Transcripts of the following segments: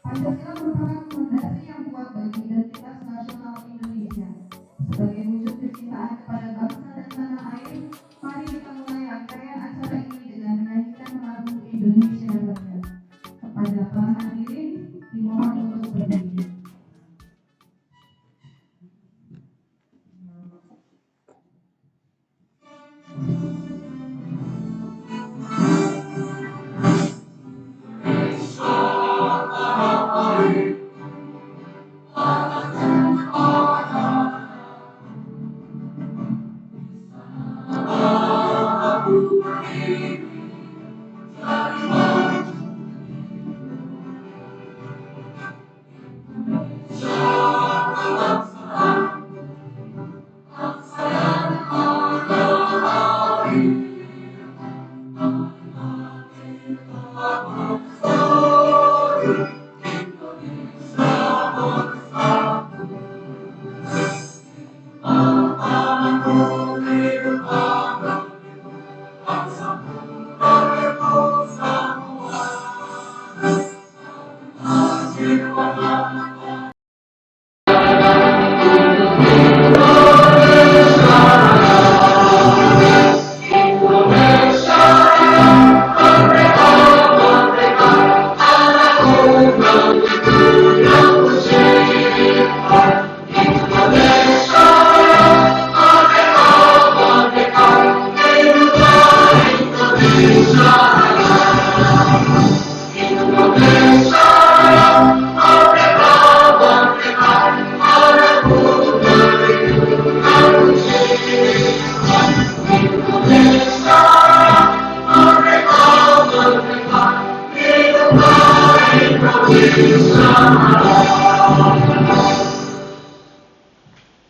Pancasila merupakan fondasi yang kuat bagi identitas nasional Indonesia. Sebagai wujud kecintaan kepada bangsa dan tanah air, mari kita mulai rangkaian acara ini dengan menyanyikan lagu Indonesia Raya. Kepada para hadirin, dimohon untuk berdiri.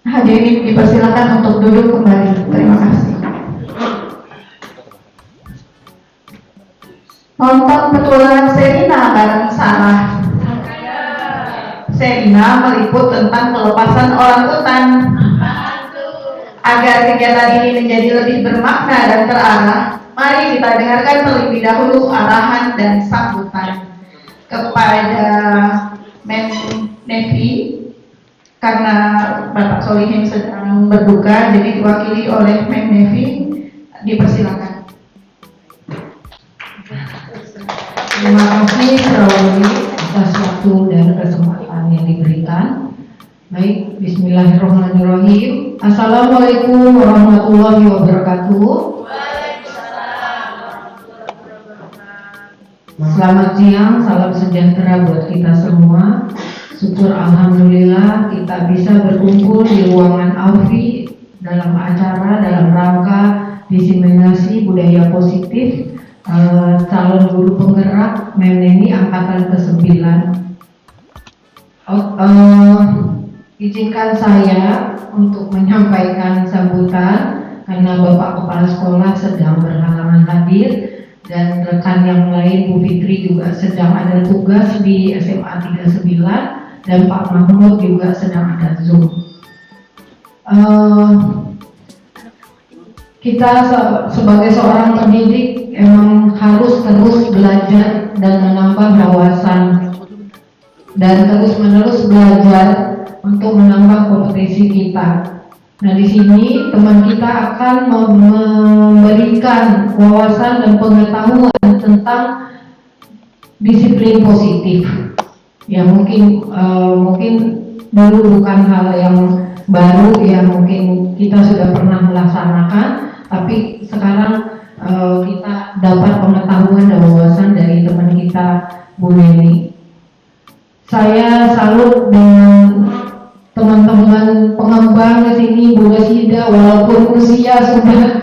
Hadirin dipersilakan untuk duduk kembali. Terima kasih. Nonton petualangan Sherina bareng Sarah. Sherina meliput tentang pelepasan orangutan. Agar kegiatan ini menjadi lebih bermakna dan terarah, mari kita dengarkan terlebih dahulu arahan dan sambutan kepada Nevi. Karena Bapak Solihin sedang berduka, jadi diwakili oleh Nevi, dipersilakan. Terima kasih Saudari atas waktu dan kesempatan yang diberikan. Baik, Bismillahirrahmanirrahim. Assalamualaikum warahmatullahi wabarakatuh. Selamat siang, salam sejahtera buat kita semua. Syukur Alhamdulillah kita bisa berkumpul di ruangan Alfi dalam acara dalam rangka diseminasi budaya positif calon guru penggerak MEMNENI angkatan ke-9. Izinkan saya untuk menyampaikan sambutan karena Bapak Kepala Sekolah sedang berhalangan hadir dan rekan yang lain Bu Fitri juga sedang ada tugas di SMA 39 dan Pak Mahmud juga sedang ada Zoom. Kita sebagai seorang pendidik emang harus terus belajar dan menambah wawasan dan terus-menerus belajar untuk menambah kompetensi kita. Nah, di sini teman kita akan memberikan wawasan dan pengetahuan tentang disiplin positif. Ya mungkin dulu bukan hal yang baru, ya mungkin kita sudah pernah melaksanakan, tapi sekarang kita dapat pengetahuan dan wawasan dari teman kita Bu Neni. Saya salut dengan teman-teman pengembang di sini, Bu Resida, walaupun usia sudah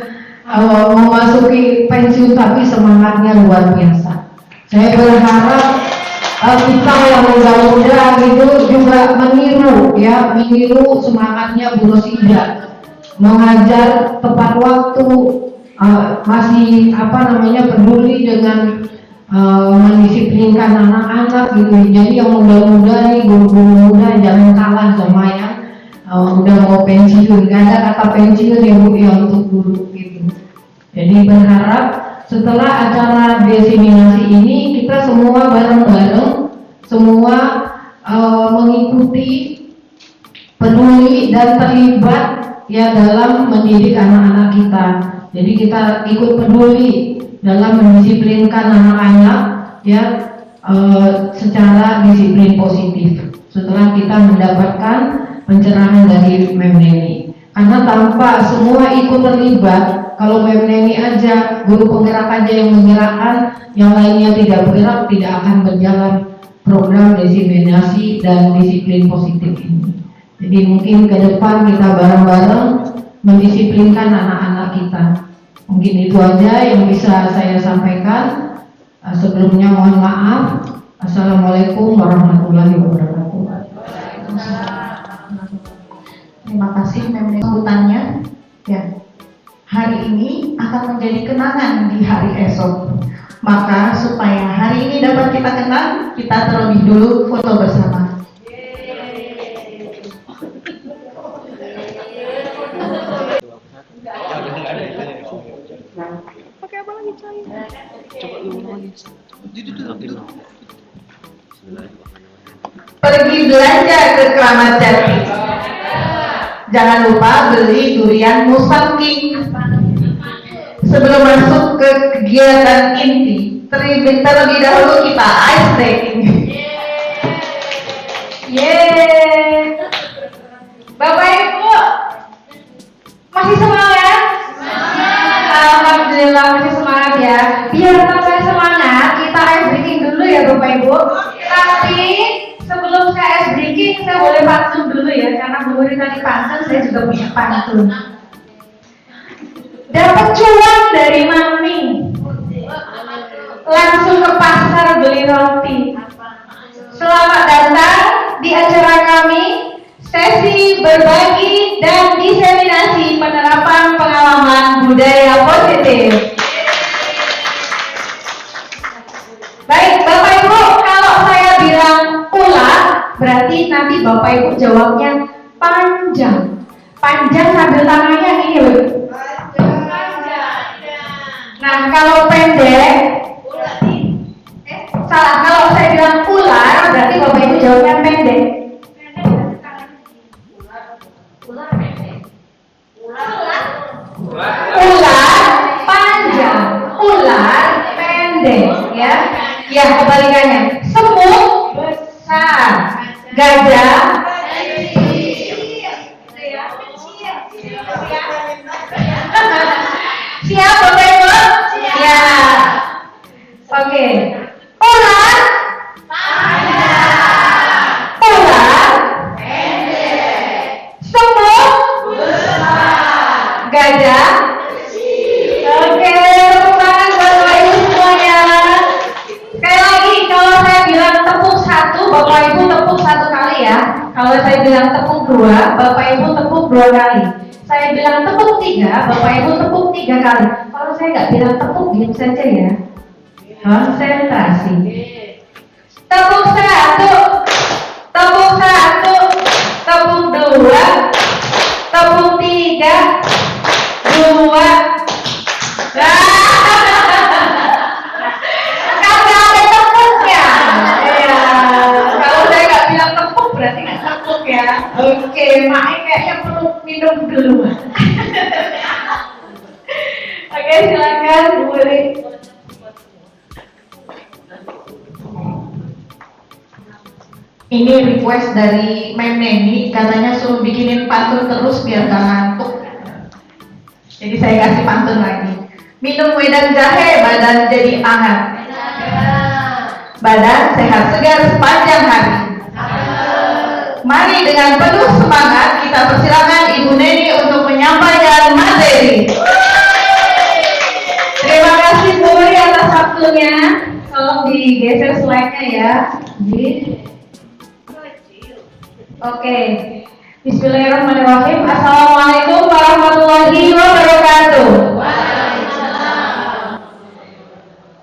memasuki pensiun, tapi semangatnya luar biasa. Saya berharap kita yang muda-muda gitu juga meniru semangatnya Bu Rosida, mengajar tepat waktu, masih peduli dengan mendisiplinkan anak-anak gitu. Jadi yang muda-muda nih, guru-guru muda jangan kalah sama yang udah mau pensiun. Gak ada kata pensiun ya Bu ya untuk guru gitu. Jadi berharap setelah acara diseminasi ini kita semua bareng-bareng semua ya dalam mendidik anak-anak kita. Jadi kita ikut peduli dalam mendisiplinkan anak-anak ya secara disiplin positif. Setelah kita mendapatkan pencerahan dari Mem Neni. Karena tanpa semua ikut terlibat, kalau Mem Neni aja, guru penggerak aja yang menggerakkan, yang lainnya tidak bergerak, tidak akan berjalan program diseminasi dan disiplin positif ini. Jadi mungkin ke depan kita bareng-bareng mendisiplinkan anak-anak kita. Mungkin itu aja yang bisa saya sampaikan. Sebelumnya mohon maaf. Assalamualaikum warahmatullahi wabarakatuh. Terima kasih Mem sambutannya. Ya, hari ini akan menjadi kenangan di hari esok. Maka supaya hari ini dapat kita kenang, kita terlebih dulu foto bersama. Pakai apa lagi coy? Coba lu lagi. Pergi belanja ke Kramat Jati. Jangan lupa beli durian Musangking. Sebelum masuk ke kegiatan inti, terlebih dahulu kita ice breaking. Yeay. Bapak Ibu masih semangat? Alhamdulillah masih semangat ya. Biar tambah semangat, kita ice breaking dulu ya Bapak Ibu. Tapi sebelum saya ice breaking, saya boleh pantun dulu ya, karena Bu Wuri tadi pantun, saya juga punya pantun. Dapat cuan dari mami, langsung ke pasar beli roti. Selamat datang di acara kami, sesi berbagi dan diseminasi penerapan pengalaman budaya positif. Baik, Bapak Ibu, kalau saya bilang ulang, berarti nanti Bapak Ibu jawabnya panjang. Panjang sambil tangannya ini loh. Nah, kalau pendek, salah. Kalau saya bilang ular, berarti Bapak Ibu jawabnya pendek. Ular panjang, ular pendek, ya. Ya, kebalikannya. Semut besar, gajah siap Bapak Ibu? Ya. Oke. Ular ular semut gajah. Oke, tepuk tangan buat Bapak Ibu semuanya. Sekali lagi, kalau saya bilang tepuk satu, Bapak Ibu tepuk satu kali ya. Kalau saya bilang tepuk dua, Bapak Ibu tepuk dua kali. Saya bilang tepuk tiga, Bapak Ibu tepuk tiga kali. Kalau saya nggak bilang tepuk, diam saja ya. Konsentrasi. Tepuk satu, tepuk satu, tepuk dua, tepuk tiga, dua. Kagak ada tepuknya. Ya, kalau saya nggak bilang tepuk berarti nggak tepuk ya. Oke, Mak kayaknya perlu minum dulu. Oke, silakan Bu Wuri. Ini request dari Mem Neni, katanya suruh bikinin pantun terus biar gak ngantuk. Jadi saya kasih pantun lagi. Minum wedang jahe, badan jadi hangat. Badan sehat segar sepanjang hari. Mari dengan penuh semangat kita persilakan Ibu Neni untuk menyampaikan materi. Terima kasih Bu Wuri atas waktunya. Tolong digeser slide-nya ya. Oke. Bismillahirrahmanirrahim. Assalamualaikum warahmatullahi wabarakatuh.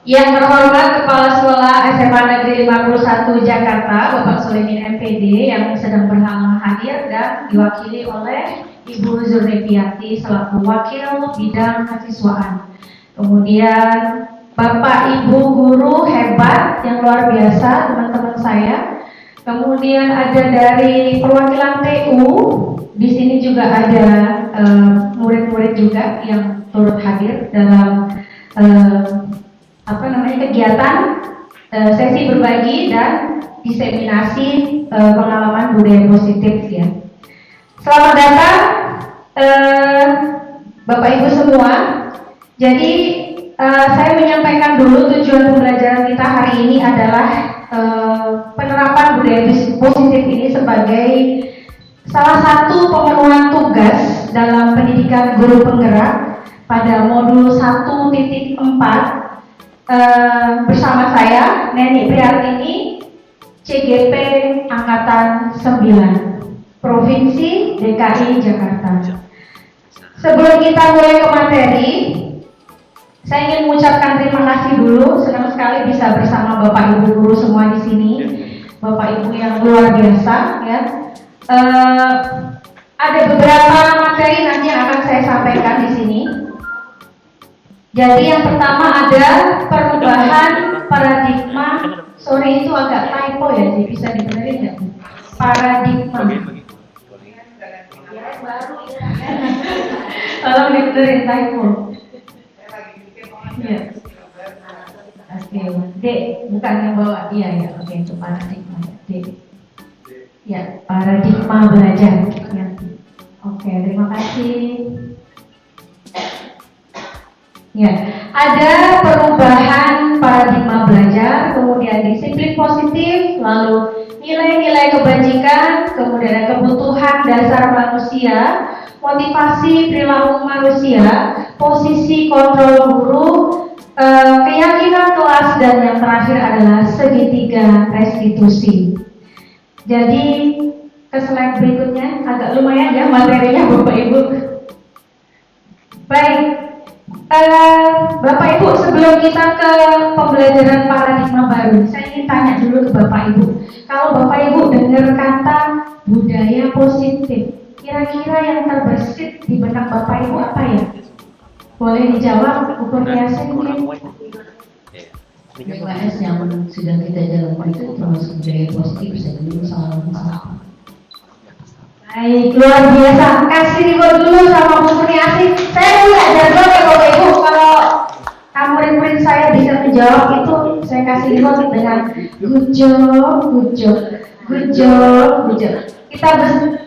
Yang terhormat Kepala Sekolah SMA Negeri 51 Jakarta, Bapak Sulemin MPD yang sedang berhalangan hadir dan diwakili oleh Ibu Zulfiati selaku Wakil Bidang Kesiswaan. Kemudian Bapak Ibu guru hebat yang luar biasa, teman-teman saya. Kemudian ada dari perwakilan TU, di sini juga ada murid-murid juga yang turut hadir dalam kegiatan sesi berbagi dan diseminasi pengalaman budaya positif ya. Selamat datang Bapak Ibu semua. Jadi saya menyampaikan dulu tujuan pembelajaran kita hari ini adalah penerapan budaya positif ini sebagai salah satu pemenuhan tugas dalam pendidikan guru penggerak pada modul 1.4 bersama saya Neni Priartini, CGP Angkatan 9 Provinsi DKI Jakarta. Sebelum kita mulai ke materi, saya ingin mengucapkan terima kasih dulu. Senang sekali bisa bersama Bapak Ibu guru semua di sini, Bapak Ibu yang luar biasa ya. Ada beberapa materi nanti yang akan saya sampaikan di sini. Jadi yang pertama ada perubahan paradigma. Sorry itu agak typo ya, jadi bisa dibenerin ya. Paradigma. Tolong dibenerin typo. Ya. Oke, D bukan yang bawa. Iya ya, oke itu paradigma D. Ya, paradigma belajar. Ya. Oke, terima kasih. Ya, ada perubahan paradigma belajar, kemudian disiplin positif, lalu nilai-nilai kebajikan, kemudian ada kebutuhan dasar manusia, motivasi perilaku manusia, posisi kontrol guru, keyakinan kelas, dan yang terakhir adalah segitiga restitusi. Jadi ke slide berikutnya agak lumayan ya materinya Bapak Ibu. Baik, Bapak Ibu sebelum kita ke pembelajaran paradigma baru, saya ingin tanya dulu ke Bapak Ibu. Kalau Bapak Ibu dengar kata budaya positif, kira-kira yang terbersit di benak Bapak Ibu apa ya? Boleh dijawab, ukur Yasin mungkin. PKS yang sudah kita jalankan itu termasuk budaya positif, saya dulu salah. Baik, luar biasa. Kasih reward dulu sama Bu Kurniasi. Saya dulu nggak jago ya Bapak Ibu. Kalau murid-murid saya bisa menjawab itu, saya kasih reward dengan good job. Kita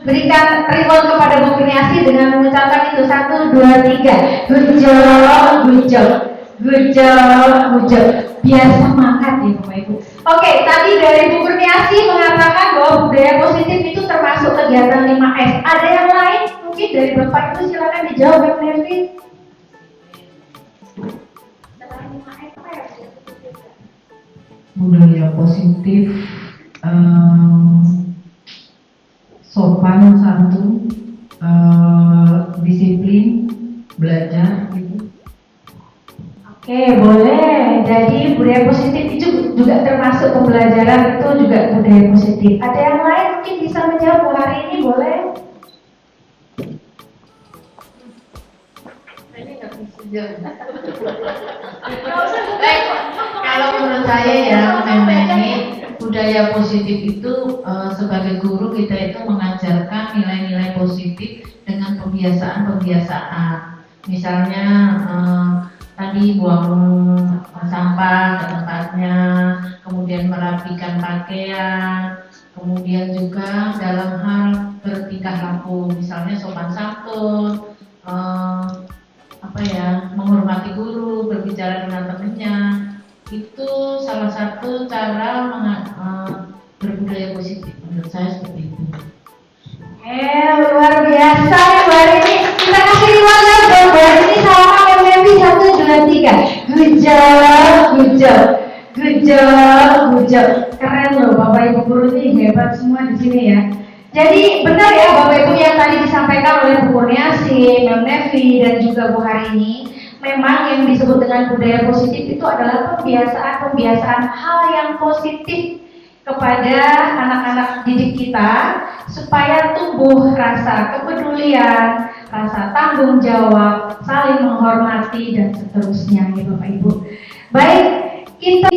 berikan reward kepada Bu Kurniasi dengan mengucapkan itu 1, 2, 3. Good job. Biar semangat ya Bapak Ibu. Oke, tadi dari Bu Kurniasi mengatakan bahwa budaya positif itu termasuk kegiatan 5S. Ada yang lain? Mungkin dari Bapak Ibu silakan dijawab Bang Nevi. Budaya positif, sopan santun, disiplin, belajar gitu. Oke, boleh. Jadi budaya positif itu juga termasuk pembelajaran, itu juga budaya positif. Ada yang lain mungkin bisa menjawab hari ini, boleh? Kalau menurut saya ya, budaya positif itu sebagai guru kita itu mengajarkan nilai-nilai positif dengan kebiasaan. Misalnya tadi buang sampah ke tempatnya, kemudian merapikan pakaian, kemudian juga dalam hal bertingkah laku, misalnya sopan santun, menghormati guru, berbicara dengan temannya, itu salah satu cara berbudaya positif menurut saya seperti itu. Luar biasa ya Bu ini. Kita kasih reward ya Bu ini sama MMP 1, 2, 3. Good job. Keren loh Bapak Ibu guru ini, hebat semua di sini ya. Jadi benar ya Bapak Ibu yang tadi disampaikan oleh Bu Kurniasi, Mem Nevi dan juga Bu Harini. Memang yang disebut dengan budaya positif itu adalah pembiasaan hal yang positif kepada anak-anak didik kita supaya tumbuh rasa kepedulian, rasa tanggung jawab, saling menghormati dan seterusnya ya Bapak Ibu. Baik, kita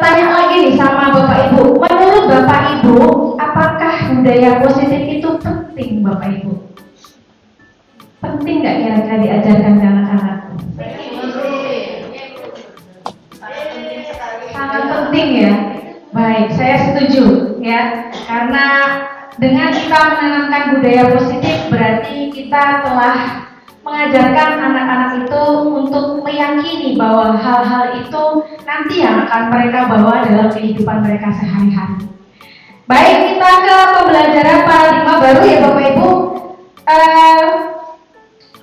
tanya lagi nih sama Bapak Ibu. Menurut Bapak Ibu, apakah budaya positif itu penting Bapak Ibu? Penting nggak kira-kira diajarkan ke anak-anak? Sangat penting ya. Baik, saya setuju ya. Karena dengan kita menanamkan budaya positif berarti kita telah mengajarkan anak-anak itu untuk meyakini bahwa hal-hal itu nanti yang akan mereka bawa dalam kehidupan mereka sehari-hari. Baik, kita ke pembelajaran paradigma baru ya Bapak Ibu.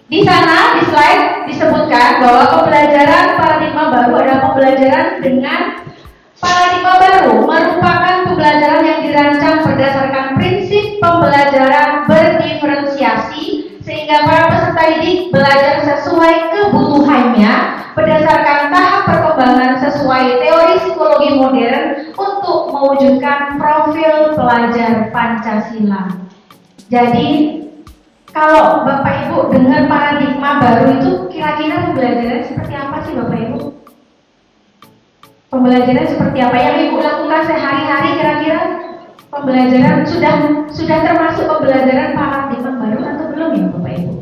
Di sana di slide disebutkan bahwa pembelajaran paradigma baru adalah pembelajaran dengan paradigma baru, merupakan pembelajaran yang dirancang berdasarkan prinsip pembelajaran berdiferensiasi sehingga para peserta didik belajar sesuai kebutuhannya berdasarkan tahap perkembangan sesuai teori psikologi modern untuk mewujudkan profil pelajar Pancasila. Jadi kalau Bapak Ibu dengar paradigma baru itu kira-kira pembelajaran seperti apa sih Bapak Ibu? Pembelajaran seperti apa yang Ibu lakukan sehari-hari kira-kira? Pembelajaran sudah termasuk pembelajaran paradigma baru atau belum ya Bapak Ibu?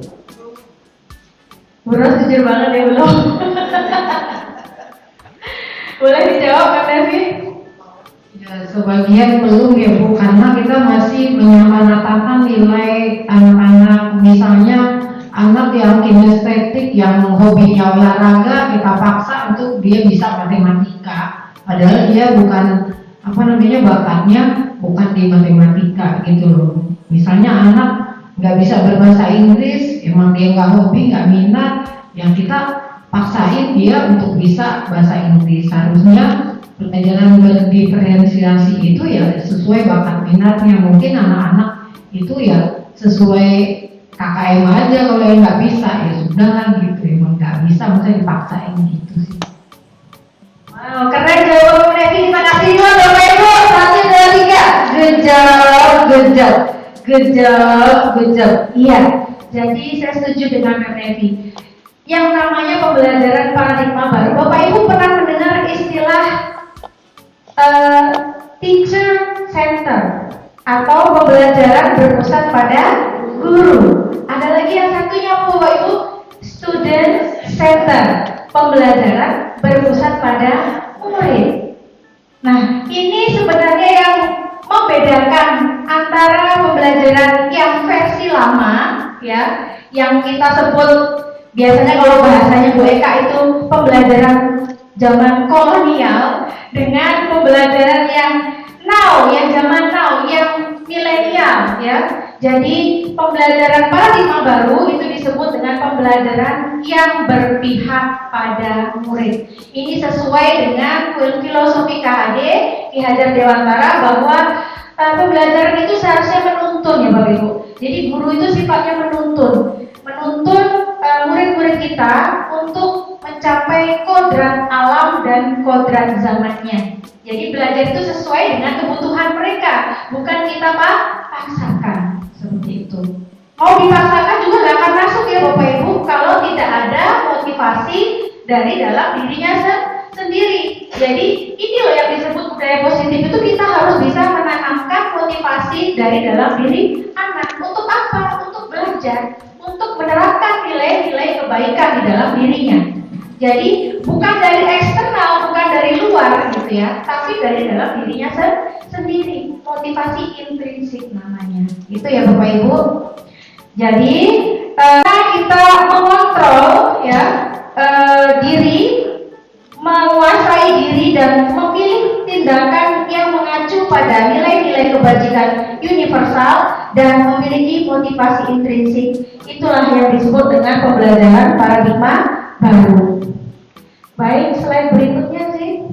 Beras jujur banget ya belum. Boleh dijawab Kak Devi? Ya, sebagian belum ya Bu, karena kita masih menyamaratakan nilai anak-anak. Misalnya anak yang kinestetik, yang hobinya olahraga, kita paksa untuk dia bisa matematika, padahal dia bukan bakatnya bukan di matematika gitu loh. Misalnya anak nggak bisa berbahasa Inggris, emang dia nggak hobi, nggak minat, yang kita paksain dia untuk bisa bahasa Inggris. Harusnya pelajaran berdiferensiasi itu ya sesuai bakat minatnya. Mungkin anak-anak itu ya sesuai KKM aja, kalau yang nggak bisa ya sudah lah gitu, emang nggak bisa maksudnya dipaksain gitu sih. Wow, keren jawaban Devi, terima kasih juga Bapak Ibu. 1, 2, 3, good job. Iya, jadi saya setuju dengan Mbak Devi. Yang namanya pembelajaran paradigma baru, Bapak Ibu pernah mendengar istilah teacher center atau pembelajaran berpusat pada guru. Ada lagi yang satunya Bapak Ibu, student center, pembelajaran berpusat pada murid. Nah, ini sebenarnya yang membedakan antara pembelajaran yang versi lama ya, yang kita sebut biasanya kalau bahasanya Bu Eka itu pembelajaran zaman kolonial, dengan pembelajaran yang now, yang zaman now, yang milenial ya. Jadi pembelajaran paradigma baru itu disebut dengan pembelajaran yang berpihak pada murid. Ini sesuai dengan filosofi KHD Ki Hajar Dewantara bahwa pembelajaran itu seharusnya menuntun ya Bapak Ibu. Jadi guru itu sifatnya menuntun murid-murid kita untuk mencapai kodrat alam dan kodrat zamannya. Jadi belajar itu sesuai dengan kebutuhan mereka, bukan kita paksakan seperti itu. Mau dipaksakan juga nggak akan masuk ya Bapak Ibu kalau tidak ada motivasi dari dalam dirinya sendiri. Jadi ini loh yang disebut budaya positif, itu kita harus bisa menanamkan motivasi dari dalam diri anak. Untuk apa? Untuk belajar, untuk menerapkan nilai-nilai kebaikan di dalam dirinya. Jadi bukan dari eksternal, bukan dari luar gitu ya, tapi dari dalam dirinya sendiri. Motivasi intrinsik namanya. Itu ya Bapak Ibu. Jadi kita mengontrol ya diri, menguasai diri dan memilih tindakan yang mengacu pada nilai-nilai kebajikan universal dan memiliki motivasi intrinsik. Itulah yang disebut dengan pembelajaran paradigma baru. Baik, slide berikutnya sih.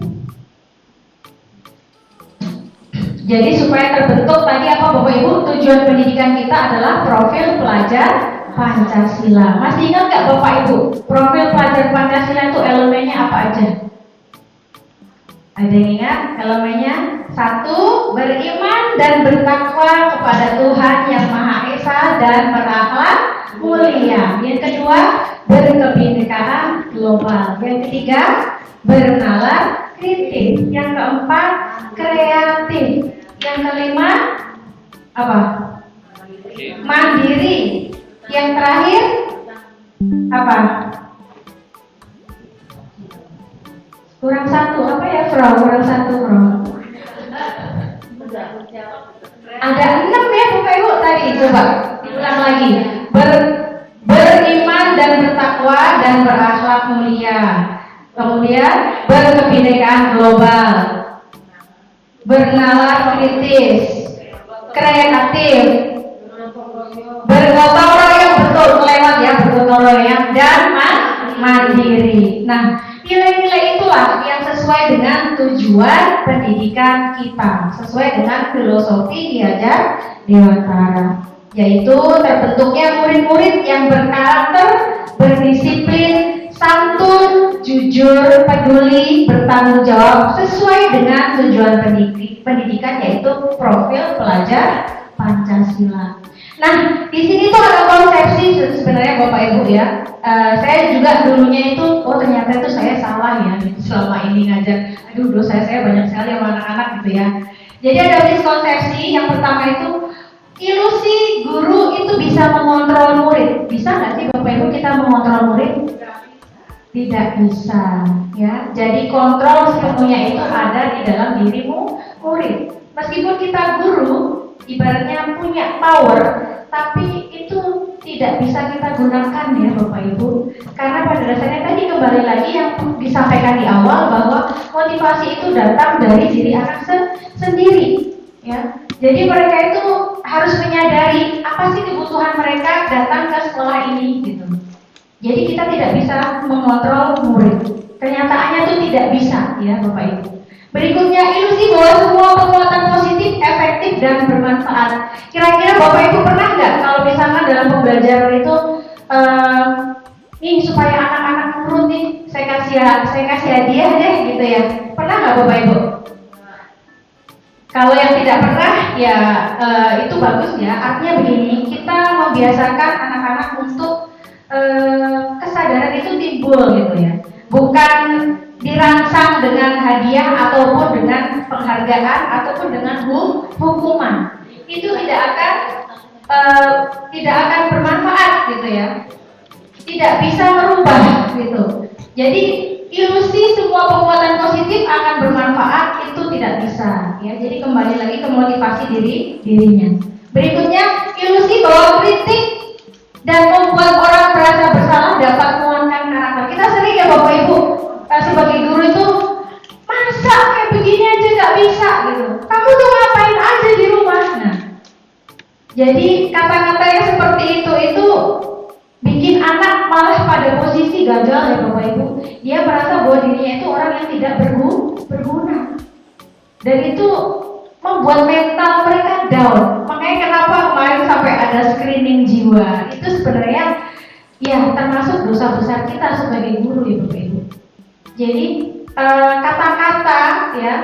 Jadi supaya terbentuk tadi apa Bapak Ibu, tujuan pendidikan kita adalah profil pelajar Pancasila. Masih ingat nggak Bapak Ibu, profil pelajar Pancasila itu elemennya apa aja? Ada yang ingat elemennya? 1, beriman dan bertakwa kepada Tuhan Yang Maha Esa dan berakhlak mulia. Yang kedua, berkebinekaan global. Yang ketiga, bernalar kritis. Yang keempat, kreatif. Yang kelima, apa? Mandiri. Yang terakhir, Apa? Kurang satu, apa ya, Bro? Kurang satu, Bro. Ada 6 ya, Bapak Ibu tadi. Coba diulang lagi. Beriman dan bertakwa dan berakhlak mulia. Kemudian berkebinekaan global, bernalar kritis, kreatif, bergotong royong, betul kelewat ya, bergotong royong dan mandiri. Nah, nilai-nilai itulah yang sesuai dengan tujuan pendidikan kita, sesuai dengan filosofi Ki Hajar Dewantara, yaitu terbentuknya murid-murid yang berkarakter, berdisiplin, santun, jujur, peduli, bertanggung jawab sesuai dengan tujuan pendidikan, yaitu profil pelajar Pancasila. Nah, di sini tuh ada konsepsi sebenarnya Bapak Ibu ya. Saya juga dulunya itu, ternyata itu saya salah ya selama ini ngajar. Aduh, dosa saya banyak sekali sama anak-anak gitu ya. Jadi ada miskonsepsi. Yang pertama itu ilusi guru itu bisa mengontrol murid. Bisa nggak sih Bapak Ibu kita mengontrol murid? Tidak bisa ya. Jadi kontrol sepenuhnya itu ada di dalam dirimu murid. Meskipun kita guru, ibaratnya punya power, tapi itu tidak bisa kita gunakan ya Bapak Ibu. Karena pada dasarnya tadi kembali lagi yang disampaikan di awal bahwa motivasi itu datang dari diri anak sendiri ya. Jadi mereka itu harus menyadari apa sih kebutuhan mereka datang ke sekolah ini gitu. Jadi kita tidak bisa mengontrol murid. Kenyataannya itu tidak bisa ya Bapak Ibu. Berikutnya, ilusi bahwa semua perbuatan positif, efektif, dan bermanfaat. Kira-kira Bapak Ibu pernah nggak kalau misalkan dalam pembelajaran itu nih supaya anak-anak nurut nih, saya kasih hadiah deh gitu ya. Pernah nggak Bapak Ibu? Kalau yang tidak pernah ya itu bagus ya. Artinya begini, kita membiasakan anak-anak untuk kesadaran itu timbul gitu ya. Bukan dirangsang dengan hadiah ataupun dengan penghargaan ataupun dengan hukuman. Itu tidak akan bermanfaat gitu ya. Tidak bisa merubah gitu. Jadi ilusi semua perbuatan positif akan bermanfaat itu tidak bisa ya. Jadi kembali lagi ke motivasi dirinya. Berikutnya, ilusi bahwa kritik dan membuat orang merasa bersalah dapat menguatkan karakter. Kita sering ya Bapak Ibu sebagai guru itu, masa kayak begini aja nggak bisa gitu. Kamu tuh ngapain aja di rumah? Nah, jadi kata-kata yang seperti itu bikin anak malah pada posisi gagal ya Bapak Ibu. Dia merasa bahwa dirinya itu orang yang tidak berguna. Dan itu membuat mental mereka down. Makanya kenapa kemarin sampai ada screening jiwa. Itu sebenarnya ya termasuk dosa besar kita sebagai guru ya Bapak Ibu. Jadi kata-kata ya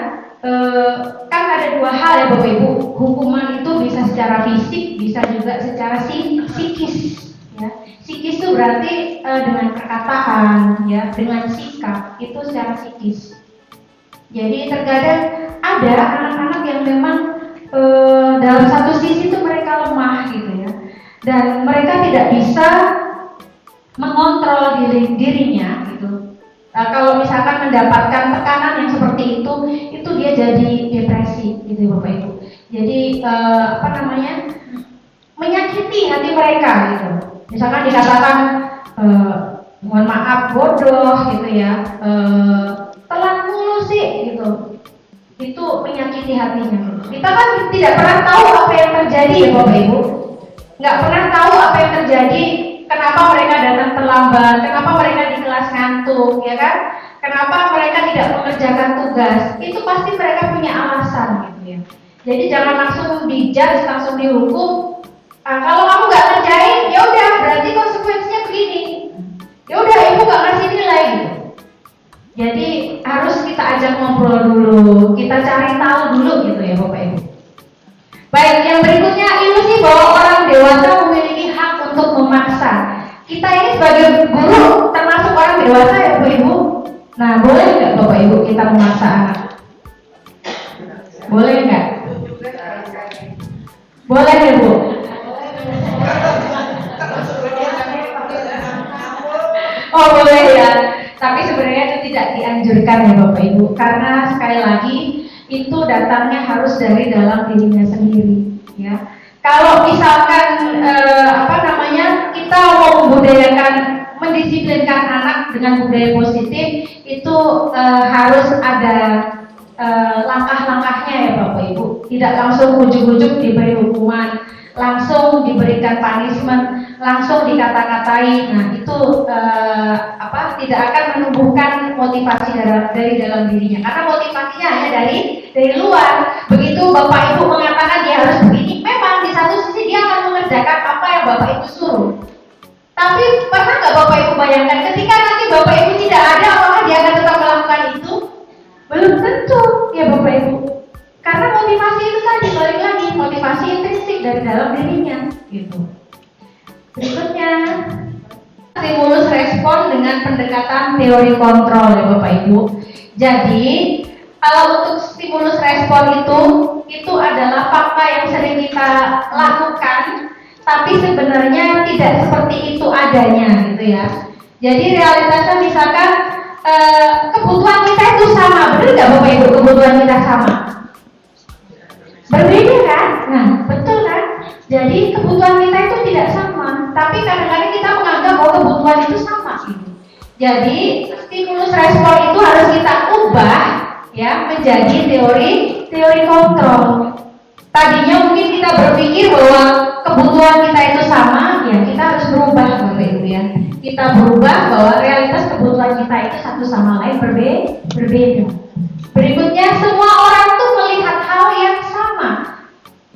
kan ada dua hal ya Bapak Ibu. Hukuman itu bisa secara fisik, bisa juga secara psikis. Ya, psikis itu berarti dengan perkataan, ya, dengan sikap itu secara psikis. Jadi terkadang ada anak-anak yang memang dalam satu sisi itu mereka lemah gitu ya, dan mereka tidak bisa mengontrol dirinya gitu. Kalau misalkan mendapatkan tekanan yang seperti itu dia jadi depresi gitu Bapak Ibu. Jadi menyakiti hati mereka gitu. Misalkan dikatakan mohon maaf bodoh gitu ya, telat mulu sih gitu, itu menyakiti hatinya. Kita kan tidak pernah tahu apa yang terjadi ya Bapak Ibu, nggak pernah tahu apa yang terjadi, kenapa mereka datang terlambat, kenapa mereka di kelas ngantuk, ya kan? Kenapa mereka tidak mengerjakan tugas? Itu pasti mereka punya alasan gitu ya. Jadi jangan langsung dijudge, langsung dihukum. Kalau kamu nggak kerjain, ya udah berarti konsekuensinya begini. Ya udah ibu nggak ngasih nilai gitu. Jadi harus kita ajak ngobrol dulu, kita cari tahu dulu gitu ya Bapak Ibu. Baik, yang berikutnya ilusi bahwa orang dewasa memiliki hak untuk memaksa. Kita ini sebagai guru termasuk orang dewasa ya Bapak Ibu. Nah boleh nggak Bapak Ibu kita memaksa anak? Boleh nggak? Boleh ya Bu. ya. Tapi sebenarnya itu tidak dianjurkan ya Bapak Ibu, karena sekali lagi itu datangnya harus dari dalam dirinya sendiri ya. Kalau misalkan kita mau membudayakan, mendisiplinkan anak dengan budaya positif, itu harus ada langkah-langkahnya ya Bapak Ibu. Tidak langsung ujuk-ujuk diberi hukuman, langsung diberikan punishment, langsung dikata-katai. Nah itu tidak akan menumbuhkan motivasi dari dalam dirinya, karena motivasinya hanya dari luar. Begitu Bapak Ibu mengatakan dia harus begini, memang di satu sisi dia akan mengerjakan apa yang Bapak Ibu suruh. Tapi pernah nggak Bapak Ibu bayangkan ketika nanti Bapak Ibu tidak ada, apakah dia akan tetap melakukan itu? Belum tentu ya Bapak Ibu. Karena motivasi itu tadi, balik lagi, motivasi intrinsik dari dalam dirinya gitu. Berikutnya, stimulus respon dengan pendekatan teori kontrol ya Bapak Ibu. Jadi kalau untuk stimulus respon itu adalah fakta yang sering kita lakukan, tapi sebenarnya tidak seperti itu adanya gitu ya. Jadi realitasnya misalkan kebutuhan kita itu sama, benar nggak Bapak Ibu? Kebutuhan kita sama, berbeda kan? Nah betul kan? Jadi kebutuhan kita itu tidak sama, tapi kadang-kadang kita menganggap bahwa kebutuhan itu sama gitu. Jadi stimulus respon itu harus kita ubah ya menjadi teori kontrol. Tadinya mungkin kita berpikir bahwa kebutuhan kita itu sama, ya kita harus berubah Bapak Ibu ya. Kita berubah bahwa realitas kebutuhan kita itu satu sama lain berbeda. Berikutnya, semua orang tuh melihat hal yang sama.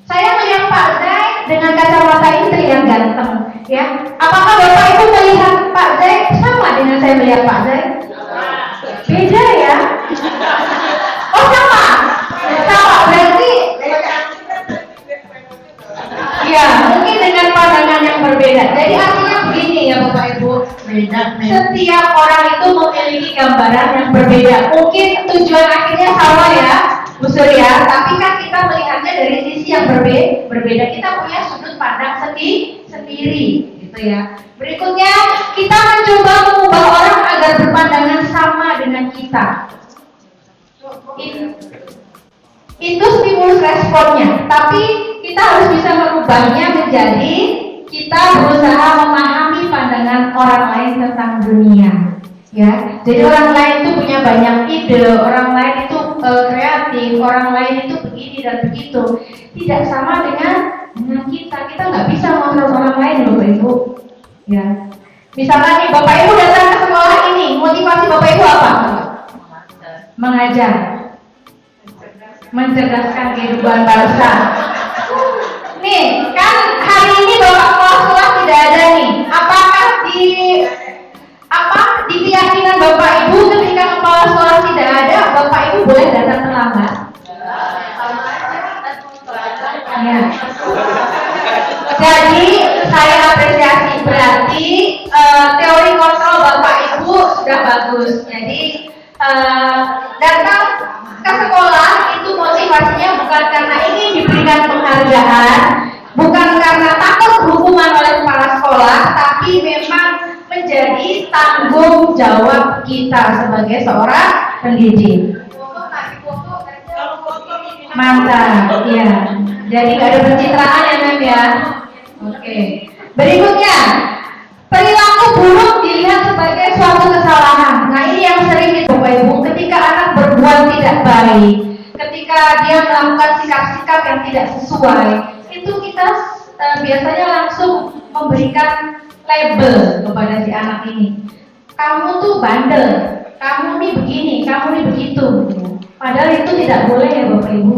Saya melihat Pak Zai dengan kacamata istri yang ganteng, ya. Apakah Bapak Ibu melihat Pak Zai sama dengan saya melihat Pak Zai? Beda ya? Oh sama? Sama berarti? Ya, mungkin dengan pandangan yang berbeda. Jadi artinya begini ya Bapak Ibu. Setiap orang itu memiliki gambaran yang berbeda. Mungkin tujuan akhirnya sama ya, Bu Surya, tapi kan kita melihatnya dari sisi yang berbeda. Kita punya sudut pandang sendiri, gitu ya. Berikutnya, kita mencoba mengubah orang agar berpandangan sama dengan kita. Itu stimulus responnya, tapi kita harus bisa merubahnya menjadi kita berusaha memahami pandangan orang lain tentang dunia. Ya, jadi orang lain itu punya banyak ide, orang lain itu kreatif, orang lain itu begini dan begitu. Tidak sama dengan kita. Kita nggak bisa mengontrol orang lain loh Bapak Ibu. Ya, misalkan nih Bapak Ibu datang ke sekolah ini, motivasi Bapak Ibu apa? Mengajar, mencerdaskan kehidupan bangsa. Nih, kan hari ini Bapak kepala sekolah tidak ada nih. Apakah di keyakinan Bapak Ibu ketika kepala sekolah tidak ada, Bapak Ibu boleh datang terlambat? Ya. Jadi saya apresiasi, berarti teori kontrol Bapak Ibu sudah bagus. Jadi datang ke sekolah itu motivasinya bukan karena ingin diberikan penghargaan, bukan karena takut hukuman oleh kepala sekolah, tapi memang menjadi tanggung jawab kita sebagai seorang pendidik. Mantap, ya. Jadi nggak ada pencitraan ya Mem ya. Oke. Berikutnya, perilaku buruk dilihat sebagai suatu kesalahan. Nah ini yang sering kita Bapak Ibu, ketika anak berbuat tidak baik, ketika dia melakukan sikap-sikap yang tidak sesuai, itu kita biasanya langsung memberikan label kepada si anak ini. Kamu tuh bandel, kamu nih begini, kamu nih begitu. Padahal itu tidak boleh ya Bapak Ibu.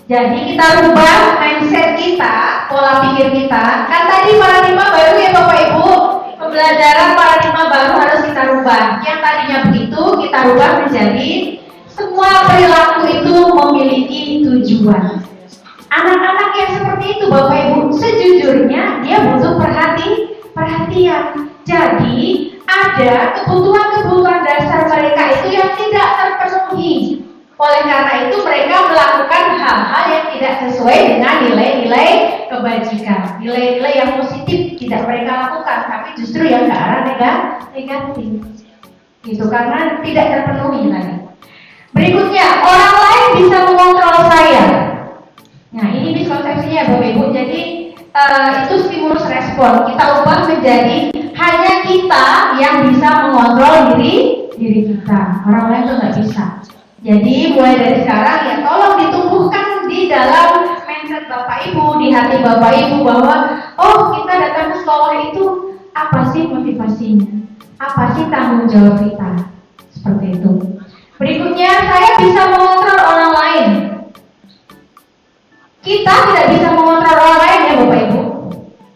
Jadi kita rubah mindset kita, pola pikir kita. Kan tadi paradigma baru ya Bapak Ibu. Pembelajaran paradigma baru harus kita rubah. Yang tadinya begitu, kita rubah menjadi semua perilaku itu memiliki tujuan. Anak-anak yang seperti itu Bapak Ibu, sejujurnya dia butuh perhatian. Jadi ada kebutuhan-kebutuhan dasar mereka itu yang tidak terpenuhi. Oleh karena itu mereka melakukan hal-hal yang tidak sesuai dengan nilai-nilai kebajikan, nilai-nilai yang positif tidak mereka lakukan, tapi justru yang ke arah negatif. gitu, karena tidak terpenuhi tadi. Berikutnya, orang lain bisa mengontrol saya. Nah, ini miskonsepsinya Bapak Ibu. Jadi itu stimulus respon. Kita ubah menjadi hanya kita yang bisa mengontrol diri kita. Orang lain tuh nggak bisa. Jadi mulai dari sekarang ya tolong ditumbuhkan di dalam mindset Bapak Ibu, di hati Bapak Ibu bahwa oh kita datang ke sekolah itu apa sih motivasinya? Apa sih tanggung jawab kita? Seperti itu. Berikutnya, saya bisa mengontrol orang lain. Kita tidak bisa mengontrol orang lain ya Bapak Ibu.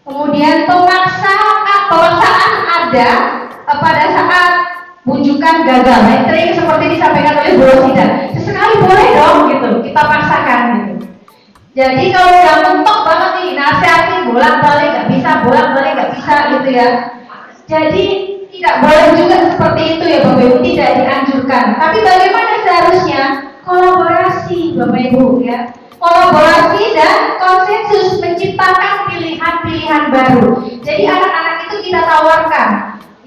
Kemudian pemaksaan ada pada saat bujukan gagal. Nah, sering seperti disampaikan oleh Bu Rosida. Sesekali boleh dong gitu, kita paksakan gitu. Jadi kalau udah mentok banget nih nasihatin bolak-balik nggak bisa gitu ya. Jadi tidak boleh juga seperti itu ya Bapak Ibu, tidak dianjurkan. Tapi bagaimana seharusnya? Kolaborasi Bapak Ibu ya. Kolaborasi dan konsensus menciptakan pilihan-pilihan baru. Jadi anak-anak itu kita tawarkan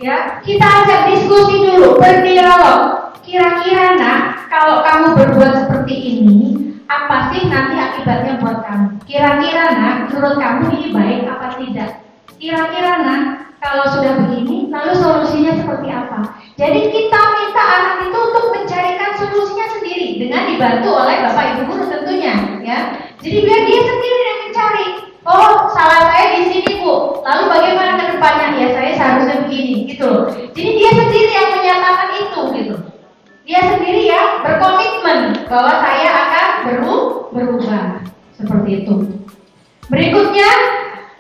ya, kita ajak diskusi dulu, berdialog. Kira-kira nak, kalau kamu berbuat seperti ini, apa sih nanti akibatnya buat kamu? Kira-kira nak, menurut kamu ini baik apa tidak? Kira-kira nak, kalau sudah begini, lalu solusinya seperti apa? Jadi kita minta anak itu untuk mencarikan solusinya sendiri dengan dibantu oleh Bapak Ibu guru tentunya, ya. Jadi biar dia sendiri yang mencari. Oh, salah saya di sini Bu. Lalu bagaimana ke depannya? Ya saya seharusnya begini, gitu. Jadi dia sendiri yang menyatakan itu, gitu. Dia sendiri yang berkomitmen bahwa saya akan berubah, seperti itu. Berikutnya,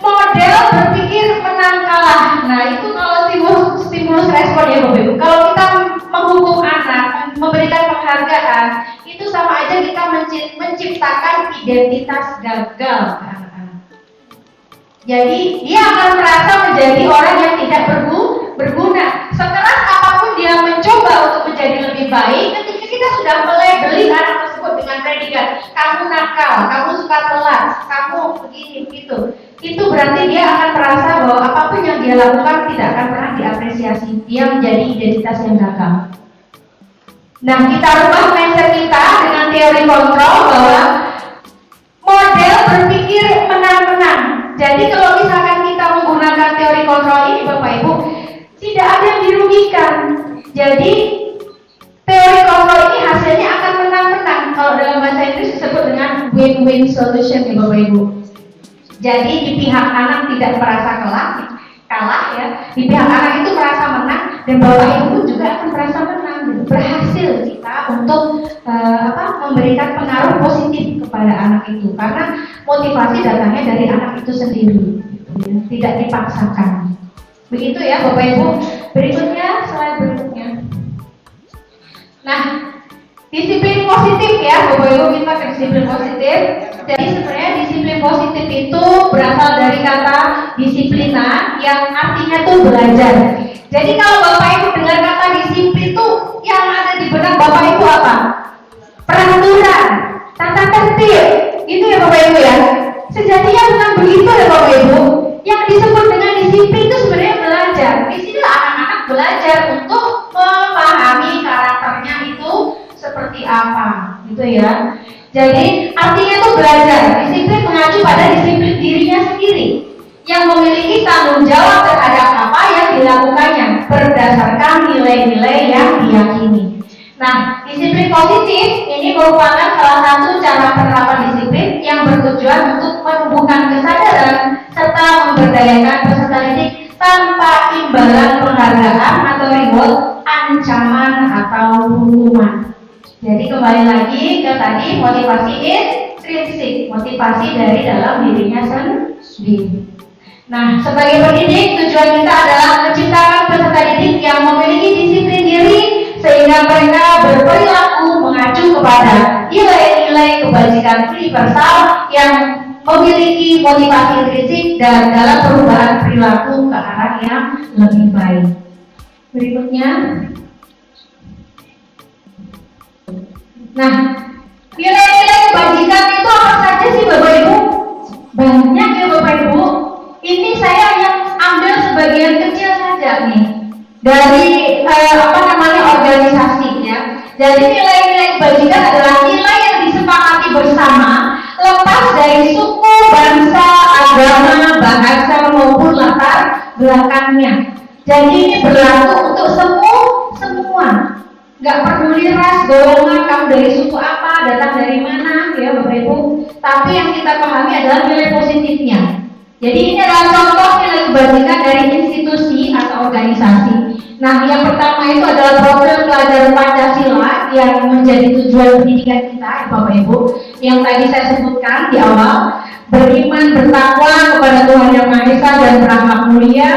model berpikir menang kalah. Nah itu kalau stimulus respon ya Bapak Ibu. Kalau kita menghukum anak, memberikan penghargaan, itu sama aja kita menciptakan identitas gagal ke anak-anak. Jadi dia akan merasa menjadi orang yang tidak berguna. Sekeras apapun dia mencoba untuk menjadi lebih baik, ketika kita sudah melabeli anak tersebut dengan predikat kamu nakal, kamu suka telat, kamu begini begitu, itu berarti dia akan merasa bahwa apapun yang dia lakukan tidak akan pernah diapresiasi. Dia menjadi identitas yang gagal. Nah, kita rubah mindset kita dengan teori kontrol bahwa model berpikir menang-menang. Jadi kalau misalkan kita menggunakan teori kontrol ini Bapak Ibu, tidak ada yang dirugikan. Jadi teori kontrol ini hasilnya akan menang-menang. Kalau dalam bahasa Inggris disebut dengan win-win solution ya Bapak Ibu. Jadi di pihak anak tidak merasa kalah ya, di pihak anak itu merasa menang, dan Bapak Ibu pun juga akan merasa menang. Berhasil kita untuk memberikan pengaruh positif kepada anak itu, karena motivasi datangnya dari anak itu sendiri, ya, tidak dipaksakan. Begitu ya Bapak Ibu. Berikutnya, slide berikutnya. Nah, disiplin positif ya Bapak Ibu, kita ke disiplin positif. Jadi sebenarnya disiplin positif itu berasal dari kata disiplina yang artinya tuh belajar. Jadi kalau Bapak Ibu dengar kata disiplin itu yang ada di benak Bapak Ibu apa? Peraturan, tata tertib, gitu ya Bapak Ibu ya. Sejatinya bukan begitu ya Bapak Ibu. Yang disebut dengan disiplin itu sebenarnya belajar. Di sinilah anak-anak belajar untuk memahami karakternya itu seperti apa, gitu ya. Jadi artinya itu belajar. Disiplin mengacu pada disiplin dirinya sendiri yang memiliki tanggung jawab terhadap apa yang dilakukannya berdasarkan nilai-nilai yang diyakini. Nah, disiplin positif ini merupakan salah satu cara penerapan disiplin yang bertujuan untuk menumbuhkan kesadaran serta memberdayakan peserta didik tanpa imbalan penghargaan atau reward, ancaman atau hukuman. Jadi kembali lagi ke tadi, motivasi intrinsik, motivasi dari dalam dirinya sendiri. Nah, sebagai pendidik, tujuan kita adalah menciptakan peserta didik yang memiliki disiplin diri sehingga mereka berperilaku mengacu kepada nilai-nilai kebajikan universal yang memiliki motivasi intrinsik dan dalam perubahan perilaku ke arah yang lebih baik. Berikutnya. Nah, nilai-nilai kebajikan itu apa saja sih Bapak Ibu? Banyak ya Bapak Ibu. Ini saya yang ambil sebagian kecil saja nih dari dari suku, bangsa, agama, bahasa maupun latar belakangnya. Jadi ini berlaku untuk semua. Nggak peduli ras, golongan, kamu dari suku apa, datang dari mana, ya Bapak Ibu. Tapi yang kita pahami adalah nilai positifnya. Jadi ini adalah contoh nilai kebajikan dari institusi atau organisasi. Nah, yang pertama itu adalah program pelajaran Pancasila yang menjadi tujuan pendidikan kita, Bapak Ibu. Yang tadi saya sebutkan di awal, beriman, bertakwa kepada Tuhan Yang Maha Esa dan berakhlak mulia,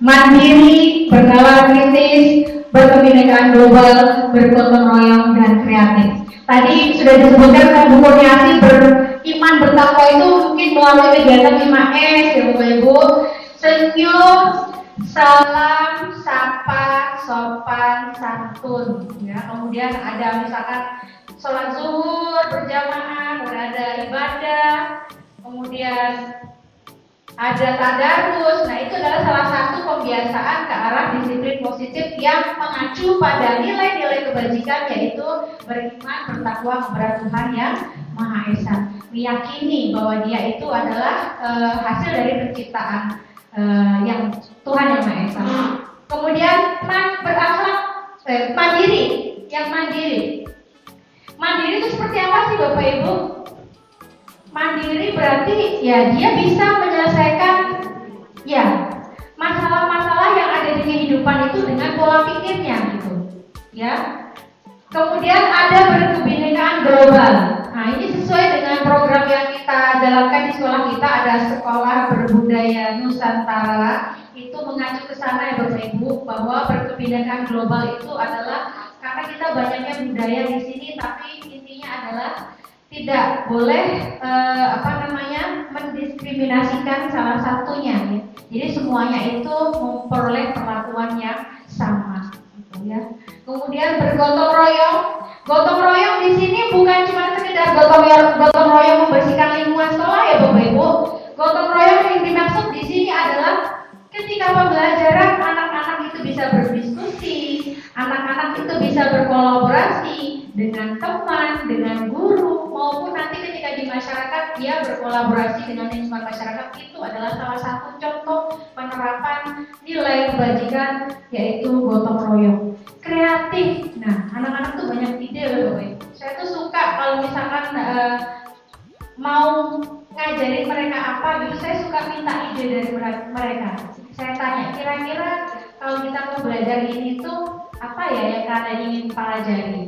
mandiri, bernalar kritis, berkebinekaan global, bergotong royong, dan kreatif. Tadi sudah disebutkan kan Bu Kurniasi, beriman bertakwa itu mungkin melalui kegiatan 5S ya Bapak Ibu. Senyum, salam, sapa, sopan, santun. Ya, kemudian ada misalkan sholat zuhur berjamaah, ada ibadah, kemudian ada tadarus. Nah, itu adalah salah satu pembiasaan ke arah disiplin positif yang mengacu pada nilai-nilai kebajikan, yaitu beriman, bertakwa kepada Tuhan Yang Maha Esa, meyakini bahwa Dia itu adalah hasil dari penciptaan yang Tuhan Yang Maha Esa. Kemudian berakhlak mandiri, yang mandiri. Mandiri itu seperti apa sih Bapak Ibu? Mandiri berarti ya dia bisa menyelesaikan ya masalah-masalah yang ada di kehidupan itu dengan pola pikirnya gitu. Ya. Kemudian ada berkebinekaan global. Nah, ini sesuai dengan program yang kita jalankan di sekolah kita, ada Sekolah Berbudaya Nusantara. Itu mengacu ke sana ya Bapak Ibu, bahwa berkebinekaan global itu adalah karena kita banyaknya budaya di sini, tapi intinya adalah tidak boleh mendiskriminasikan salah satunya ya. Jadi semuanya itu memperoleh perlakuan yang sama gitu ya. Kemudian bergotong royong. Gotong royong di sini bukan cuma sekedar gotong royong membersihkan lingkungan sekolah ya Bapak Ibu. Gotong royong yang dimaksud di sini adalah ketika pembelajaran anak-anak itu bisa berdiskusi, anak-anak itu bisa berkolaborasi dengan teman, dengan guru, maupun nanti ketika di masyarakat dia berkolaborasi dengan lingkungan masyarakat. Itu adalah salah satu contoh penerapan nilai kebajikan, yaitu gotong royong. Kreatif. Nah, anak-anak tuh banyak ide loh Bapak Ibu. Saya tuh suka kalau misalkan mau ngajarin mereka apa gitu, saya suka minta ide dari mereka. Saya tanya, kira-kira kalau kita mau belajar ini tuh apa ya yang kalian ingin pelajari?